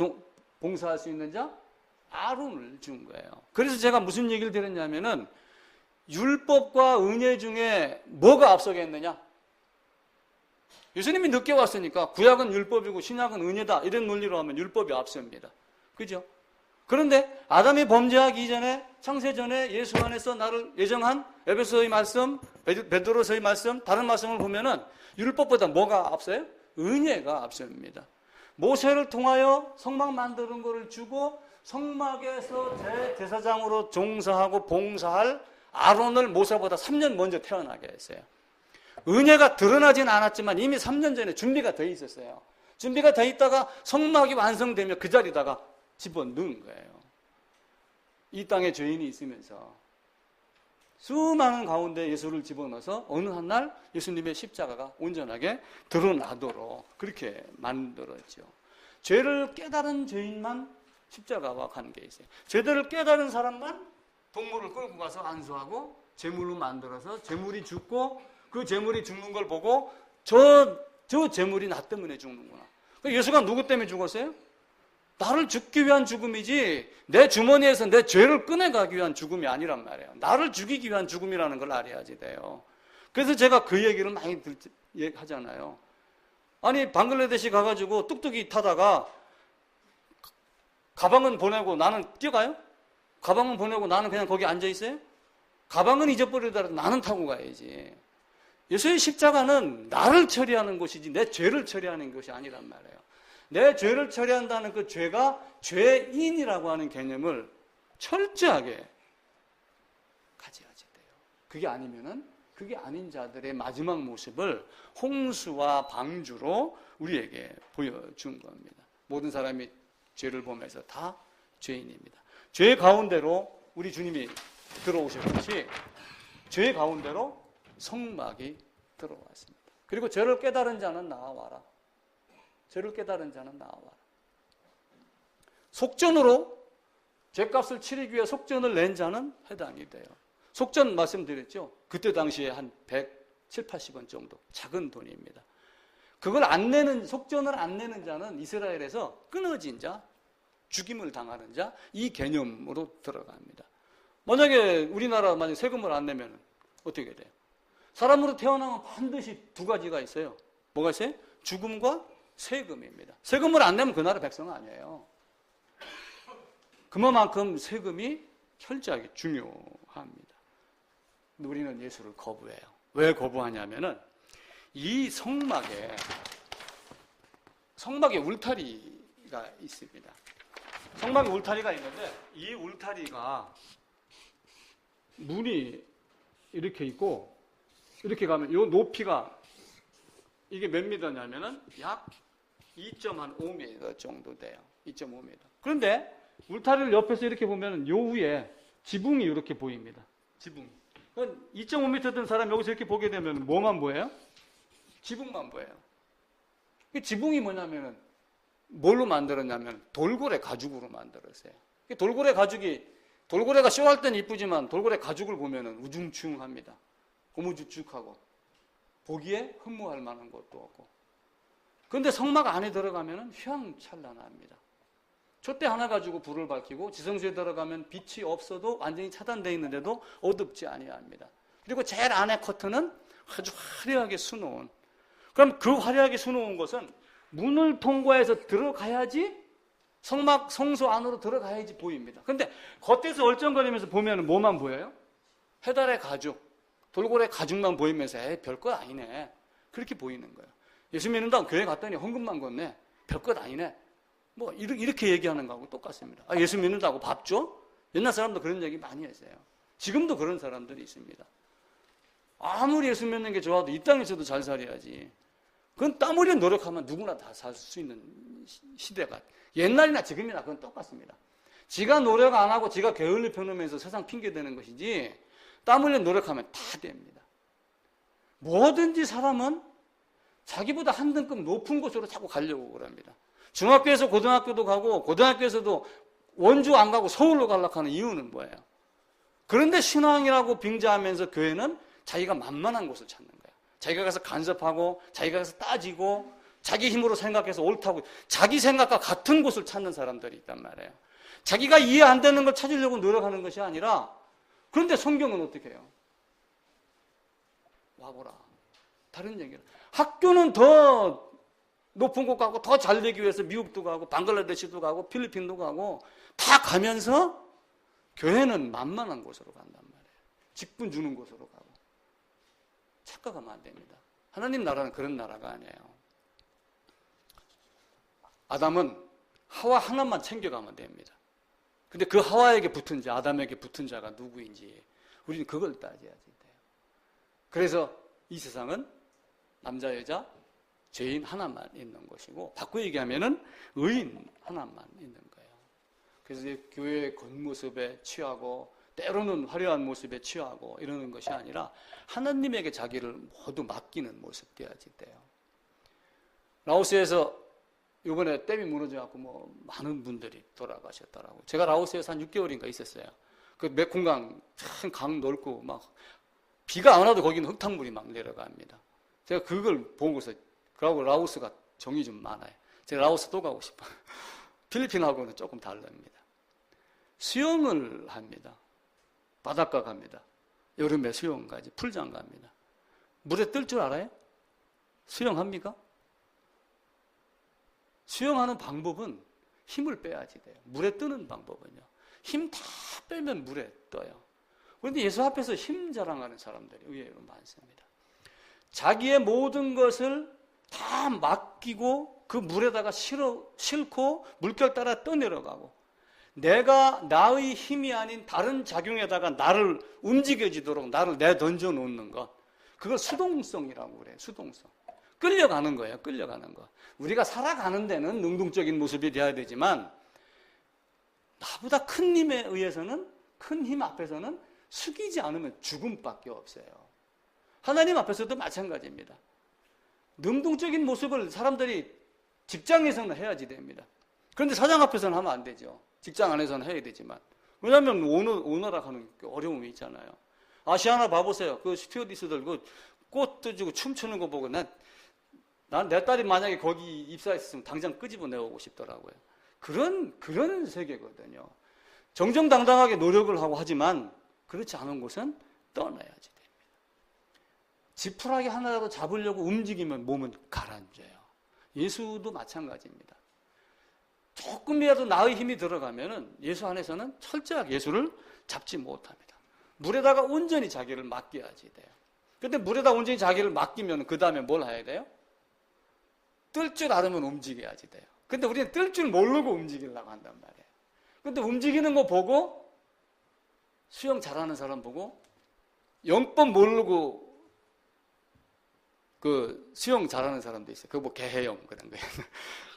봉사할 수 있는 자? 아론을 준 거예요. 그래서 제가 무슨 얘기를 드렸냐면은 율법과 은혜 중에 뭐가 앞서겠느냐? 예수님이 늦게 왔으니까 구약은 율법이고 신약은 은혜다 이런 논리로 하면 율법이 앞섭니다. 그죠? 그런데 아담이 범죄하기 이전에 창세전에 예수 안에서 나를 예정한 에베소의 말씀, 베드로서의 말씀, 다른 말씀을 보면은 율법보다 뭐가 앞서요? 은혜가 앞섭니다. 모세를 통하여 성막 만드는 것을 주고 성막에서 대제사장으로 종사하고 봉사할 아론을 모세보다 3년 먼저 태어나게 했어요. 은혜가 드러나진 않았지만 이미 3년 전에 준비가 돼 있었어요. 준비가 돼 있다가 성막이 완성되면 그 자리다가 집어넣은 거예요. 이 땅에 죄인이 있으면서 수많은 가운데 예수를 집어넣어서 어느 한 날 예수님의 십자가가 온전하게 드러나도록 그렇게 만들었죠. 죄를 깨달은 죄인만 십자가와 관계 있어요. 죄를 깨달은 사람만 동물을 끌고 가서 안수하고 제물로 만들어서 제물이 죽고 그 제물이 죽는 걸 보고 저 제물이 나 때문에 죽는구나. 예수가 누구 때문에 죽었어요? 나를 죽기 위한 죽음이지 내 주머니에서 내 죄를 꺼내가기 위한 죽음이 아니란 말이에요. 나를 죽이기 위한 죽음이라는 걸 알아야지 돼요. 그래서 제가 그 얘기를 많이 하잖아요. 아니 방글라데시 가가지고 뚝뚝이 타다가 가방은 보내고 나는 뛰어가요? 가방은 보내고 나는 그냥 거기 앉아있어요? 가방은 잊어버리더라도 나는 타고 가야지. 예수의 십자가는 나를 처리하는 것이지 내 죄를 처리하는 것이 아니란 말이에요. 내 죄를 처리한다는 그 죄가 죄인이라고 하는 개념을 철저하게 가져야지 돼요. 그게 아니면은 그게 아닌 자들의 마지막 모습을 홍수와 방주로 우리에게 보여준 겁니다. 모든 사람이 죄를 보면서 다 죄인입니다. 죄 가운데로 우리 주님이 들어오셨듯이 죄 가운데로 성막이 들어왔습니다. 그리고 죄를 깨달은 자는 나와라. 죄를 깨달은 자는 나와라. 속전으로 죄값을 치르기 위해 속전을 낸 자는 해당이 돼요. 속전 말씀드렸죠. 그때 당시에 한 170, 80원 정도 작은 돈입니다. 그걸 안 내는 속전을 안 내는 자는 이스라엘에서 끊어진 자, 죽임을 당하는 자 이 개념으로 들어갑니다. 만약에 우리나라 만약 세금을 안 내면 어떻게 돼요? 사람으로 태어나면 반드시 두 가지가 있어요. 뭐가 있어요? 죽음과 세금입니다. 세금을 안 내면 그 나라 백성 아니에요. 그만큼 세금이 철저하게 중요합니다. 우리는 예수를 거부해요. 왜 거부하냐면은 이 성막에 울타리가 있습니다. 성막에 울타리가 있는데 이 울타리가 문이 이렇게 있고 이렇게 가면 이 높이가 이게 몇 미터냐면은 약 2.5m 정도 돼요. 2.5m. 그런데 울타리를 옆에서 이렇게 보면 요 위에 지붕이 이렇게 보입니다. 지붕. 2.5m 된 사람 여기서 이렇게 보게 되면 뭐만 보여요? 지붕만 보여요. 지붕이 뭐냐면은 뭘로 만들었냐면 돌고래 가죽으로 만들었어요. 돌고래가 쇼할 때는 이쁘지만 돌고래 가죽을 보면은 우중충합니다. 고무쭉쭉하고 보기에 흠모할 만한 것도 없고. 그런데 성막 안에 들어가면은 휘황찬란합니다. 촛대 하나 가지고 불을 밝히고 지성소에 들어가면 빛이 없어도 완전히 차단되어 있는데도 어둡지 아니합니다. 그리고 제일 안에 커튼은 아주 화려하게 수놓은, 그럼 그 화려하게 수놓은 것은 문을 통과해서 들어가야지, 성소 안으로 들어가야지 보입니다. 근데 겉에서 얼쩡거리면서 보면 뭐만 보여요? 해달의 가죽, 돌고래 가죽만 보이면서 별것 아니네, 그렇게 보이는 거예요. 예수 믿는다고 교회 갔더니 헌금만 걷네, 별것 아니네, 뭐 이렇게 얘기하는 거하고 똑같습니다. 예수 믿는다고 밥 줘? 옛날 사람도 그런 얘기 많이 했어요. 지금도 그런 사람들이 있습니다. 아무리 예수 믿는 게 좋아도 이 땅에서도 잘 살아야지. 그건 땀 흘려 노력하면 누구나 다 살 수 있는 시대가, 옛날이나 지금이나 그건 똑같습니다. 지가 노력 안 하고 지가 게을리 펴놓으면서 세상 핑계대는 것이지, 땀 흘려 노력하면 다 됩니다. 뭐든지 사람은 자기보다 한 등급 높은 곳으로 자꾸 가려고 그럽니다. 중학교에서 고등학교도 가고, 고등학교에서도 원주 안 가고 서울로 가려고 하는 이유는 뭐예요? 그런데 신앙이라고 빙자하면서 교회는 자기가 만만한 곳을 찾는 거예요. 자기가 가서 간섭하고, 자기가 가서 따지고, 자기 힘으로 생각해서 옳다고, 자기 생각과 같은 곳을 찾는 사람들이 있단 말이에요. 자기가 이해 안 되는 걸 찾으려고 노력하는 것이 아니라, 그런데 성경은 어떻게 해요? 와보라. 다른 얘기를. 학교는 더 높은 곳 가고, 더 잘 되기 위해서 미국도 가고, 방글라데시도 가고, 필리핀도 가고, 다 가면서 교회는 만만한 곳으로 간단 말이에요. 직분 주는 곳으로 가고. 착각하면 안 됩니다. 하나님 나라는 그런 나라가 아니에요. 아담은 하와 하나만 챙겨가면 됩니다. 근데 그 하와에게 붙은 자, 아담에게 붙은 자가 누구인지 우리는 그걸 따져야지 돼요. 그래서 이 세상은 남자, 여자, 죄인 하나만 있는 것이고, 바꿔 얘기하면은 의인 하나만 있는 거예요. 그래서 교회의 겉모습에 취하고, 때로는 화려한 모습에 취하고 이러는 것이 아니라 하나님에게 자기를 모두 맡기는 모습 되어야지 돼요. 라오스에서 이번에 댐이 무너져갖고 뭐 많은 분들이 돌아가셨더라고요. 제가 라오스에서 한 6개월인가 있었어요. 그 메콩강 참 강 넓고 막 비가 안 와도 거기는 흙탕물이 막 내려갑니다. 제가 그걸 보고서, 그러고 라오스가 정이 좀 많아요. 제가 라오스 또 가고 싶어요. 필리핀하고는 조금 다릅니다. 수영을 합니다. 바닷가 갑니다. 여름에 수영 가지, 풀장 갑니다. 물에 뜰 줄 알아요? 수영합니까? 수영하는 방법은 힘을 빼야지 돼요. 물에 뜨는 방법은요. 힘 다 빼면 물에 떠요. 그런데 예수 앞에서 힘 자랑하는 사람들이 의외로 많습니다. 자기의 모든 것을 다 맡기고 그 물에다가 싣고 물결 따라 떠내려가고, 내가 나의 힘이 아닌 다른 작용에다가 나를 움직여지도록 나를 내던져 놓는 것, 그걸 수동성이라고 그래요. 수동성. 끌려가는 거예요. 끌려가는 거. 우리가 살아가는 데는 능동적인 모습이 되어야 되지만, 나보다 큰 힘에 의해서는, 큰 힘 앞에서는 숙이지 않으면 죽음밖에 없어요. 하나님 앞에서도 마찬가지입니다. 능동적인 모습을 사람들이 직장에서는 해야지 됩니다. 그런데 사장 앞에서는 하면 안 되죠. 직장 안에서는 해야 되지만. 왜냐하면 오너라 하는 어려움이 있잖아요. 아시아나 봐보세요. 그 스튜어디스들 그 꽃 뜯고 춤추는 거 보고 난 내 딸이 만약에 거기 입사했으면 당장 끄집어내오고 싶더라고요. 그런 세계거든요. 정정당당하게 노력을 하고 하지만 그렇지 않은 곳은 떠나야지 됩니다. 지푸라기 하나라도 잡으려고 움직이면 몸은 가라앉아요. 예수도 마찬가지입니다. 조금이라도 나의 힘이 들어가면은 예수 안에서는 철저하게 예수를 잡지 못합니다. 물에다가 온전히 자기를 맡겨야지 돼요. 근데 물에다 온전히 자기를 맡기면 그 다음에 뭘 해야 돼요? 뜰 줄 알으면 움직여야지 돼요. 근데 우리는 뜰 줄 모르고 움직이려고 한단 말이에요. 근데 움직이는 거 보고, 수영 잘하는 사람 보고, 영법 모르고 그 수영 잘하는 사람도 있어요. 그거 뭐 개헤엄 그런 거예요.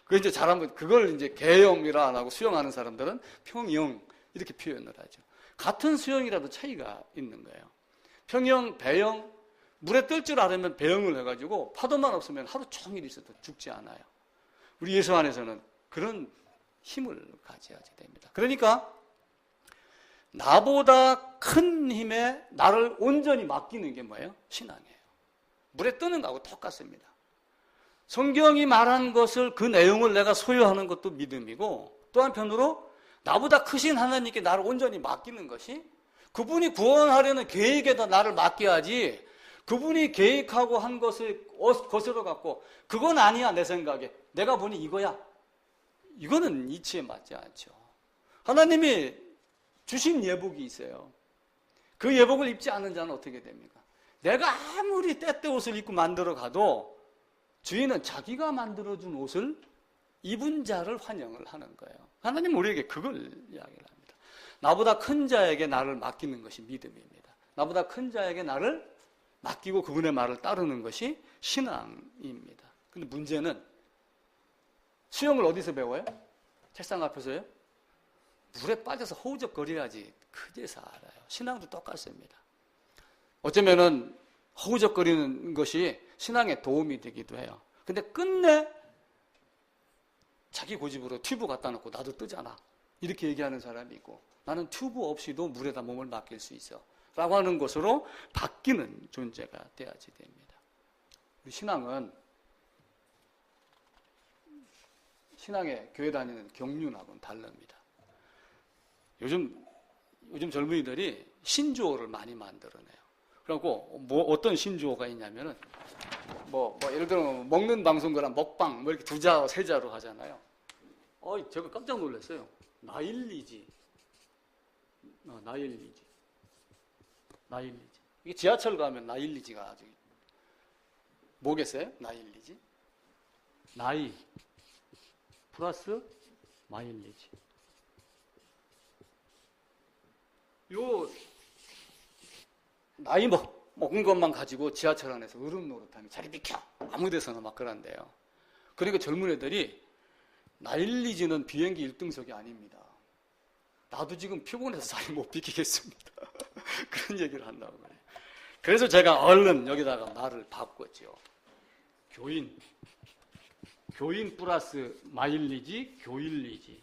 그 이제 잘하면 그걸 이제 개헤엄이라 안 하고 수영하는 사람들은 평영 이렇게 표현을 하죠. 같은 수영이라도 차이가 있는 거예요. 평영, 배영, 물에 뜰 줄 알으면 배영을 해가지고 파도만 없으면 하루 종일 있어도 죽지 않아요. 우리 예수 안에서는 그런 힘을 가져야지 됩니다. 그러니까 나보다 큰 힘에 나를 온전히 맡기는 게 뭐예요? 신앙이에요. 물에 뜨는 거하고 똑같습니다. 성경이 말한 것을, 그 내용을 내가 소유하는 것도 믿음이고, 또 한편으로 나보다 크신 하나님께 나를 온전히 맡기는 것이, 그분이 구원하려는 계획에다 나를 맡겨야지, 그분이 계획하고 한 것을 거스러 갖고 그건 아니야 내 생각에, 내가 보니 이거야, 이거는 이치에 맞지 않죠. 하나님이 주신 예복이 있어요. 그 예복을 입지 않는 자는 어떻게 됩니까? 내가 아무리 때때 옷을 입고 만들어 가도 주인은 자기가 만들어준 옷을 입은 자를 환영을 하는 거예요. 하나님 우리에게 그걸 이야기를 합니다. 나보다 큰 자에게 나를 맡기는 것이 믿음입니다. 나보다 큰 자에게 나를 맡기고 그분의 말을 따르는 것이 신앙입니다. 근데 문제는 수영을 어디서 배워요? 책상 앞에서요? 물에 빠져서 허우적거려야지 그제서 알아요. 신앙도 똑같습니다. 어쩌면은 허우적거리는 것이 신앙에 도움이 되기도 해요. 근데 끝내 자기 고집으로 튜브 갖다 놓고 나도 뜨잖아, 이렇게 얘기하는 사람이 있고, 나는 튜브 없이도 물에다 몸을 맡길 수 있어 라고 하는 것으로 바뀌는 존재가 되어야지 됩니다. 우리 신앙에 교회 다니는 경륜하고는 다릅니다. 요즘 젊은이들이 신조어를 많이 만들어내요. 그리고 어떤 신조어가 있냐면은 예를 들어 먹는 방송거랑 먹방 이렇게 두 자, 세 자로 하잖아요. 제가 깜짝 놀랐어요. 나일리지. 이게 지하철 가면 나일리지가 아주 뭐겠어요? 나일리지? 나이 플러스 마일리지. 요 나이 먹은 것만 가지고 지하철 안에서 으름 노릇하면 자리 비켜 아무 데서나 막 그런데요. 그리고 젊은 애들이 나일리지는 비행기 1등석이 아닙니다. 나도 지금 피곤해서 자리 못 비키겠습니다. 그런 얘기를 한다고 그래요. 그래서 제가 얼른 여기다가 말을 바꿨죠. 교인 플러스 마일리지, 교일리지.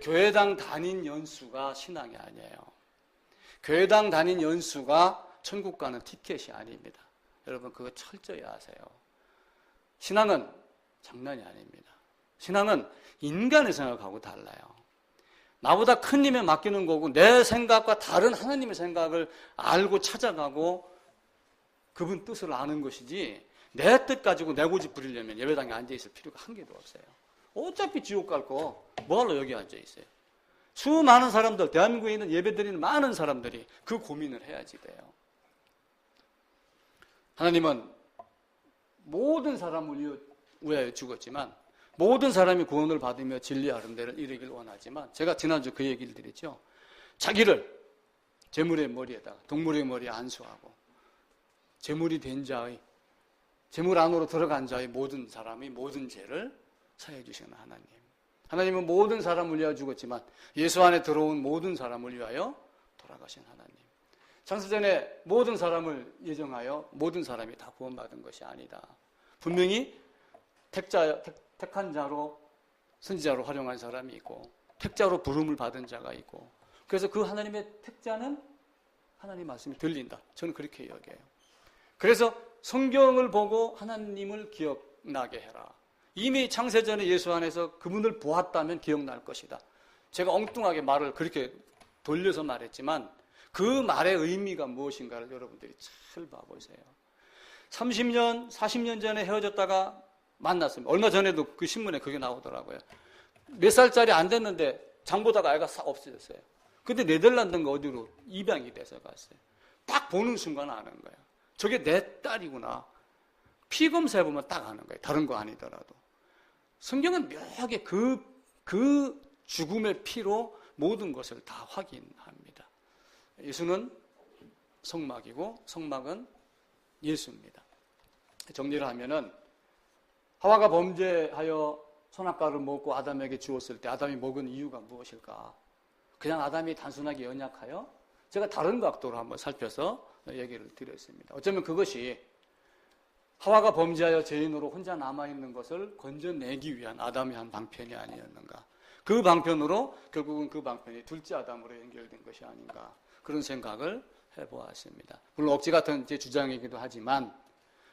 교회당 다닌 연수가 신앙이 아니에요. 교회당 다닌 연수가 천국 가는 티켓이 아닙니다. 여러분 그거 철저히 아세요. 신앙은 장난이 아닙니다. 신앙은 인간의 생각하고 달라요. 나보다 큰 힘에 맡기는 거고, 내 생각과 다른 하나님의 생각을 알고 찾아가고 그분 뜻을 아는 것이지, 내 뜻 가지고 내 고집 부리려면 예배당에 앉아있을 필요가 한 개도 없어요. 어차피 지옥 갈 거 뭐하러 여기 앉아있어요? 수많은 사람들, 대한민국에 있는 예배드리는 많은 사람들이 그 고민을 해야지 돼요. 하나님은 모든 사람을 위하여 죽었지만, 모든 사람이 구원을 받으며 진리 아름대를 이루길 원하지만, 제가 지난주 그 얘기를 드렸죠. 자기를 재물의 머리에다가 동물의 머리에 안수하고 재물이 된 자의, 재물 안으로 들어간 자의 모든 사람이 모든 죄를 사해 주시는 하나님. 하나님은 모든 사람을 위하여 죽었지만 예수 안에 들어온 모든 사람을 위하여 돌아가신 하나님. 창세전에 모든 사람을 예정하여 모든 사람이 다 구원받은 것이 아니다. 분명히 택한 자로 선지자로 활용한 사람이 있고, 택자로 부름을 받은 자가 있고, 그래서 그 하나님의 택자는 하나님 말씀이 들린다. 저는 그렇게 여겨요. 그래서 성경을 보고 하나님을 기억나게 해라. 이미 창세전에 예수 안에서 그분을 보았다면 기억날 것이다. 제가 엉뚱하게 말을 그렇게 돌려서 말했지만 그 말의 의미가 무엇인가를 여러분들이 잘 봐보세요. 30년, 40년 전에 헤어졌다가 만났습니다. 얼마 전에도 그 신문에 그게 나오더라고요. 몇 살짜리 안 됐는데 장 보다가 아이가 싹 없어졌어요. 근데 네덜란드인가 어디로 입양이 돼서 갔어요. 딱 보는 순간 아는 거예요. 저게 내 딸이구나. 피 검사해보면 딱 아는 거예요. 다른 거 아니더라도. 성경은 묘하게 그 죽음의 피로 모든 것을 다 확인합니다. 예수는 성막이고 성막은 예수입니다. 정리를 하면은 하와가 범죄하여 선악과를 먹고 아담에게 주었을 때 아담이 먹은 이유가 무엇일까? 그냥 아담이 단순하게 연약하여? 제가 다른 각도로 한번 살펴서 얘기를 드렸습니다. 어쩌면 그것이 하와가 범죄하여 죄인으로 혼자 남아있는 것을 건져내기 위한 아담이 한 방편이 아니었는가. 그 방편으로 결국은 그 방편이 둘째 아담으로 연결된 것이 아닌가. 그런 생각을 해보았습니다. 물론 억지 같은 제 주장이기도 하지만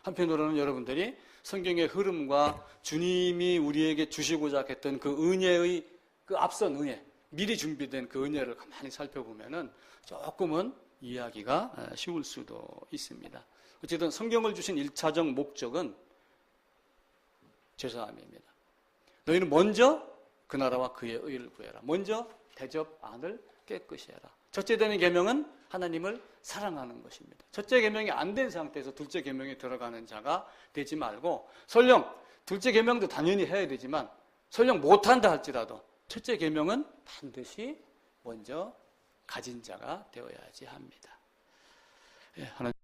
한편으로는 여러분들이 성경의 흐름과 주님이 우리에게 주시고자 했던 그 은혜의 그 앞선 은혜, 미리 준비된 그 은혜를 가만히 살펴보면은 조금은 이해하기가 쉬울 수도 있습니다. 어쨌든 성경을 주신 1차적 목적은 죄사함입니다. 너희는 먼저 그 나라와 그의 의를 구해라. 먼저 대접 안을 깨끗이 해라. 첫째 되는 계명은 하나님을 사랑하는 것입니다. 첫째 계명이 안 된 상태에서 둘째 계명에 들어가는 자가 되지 말고, 설령 둘째 계명도 당연히 해야 되지만 설령 못한다 할지라도 첫째 계명은 반드시 먼저 가진 자가 되어야지 합니다. 하나님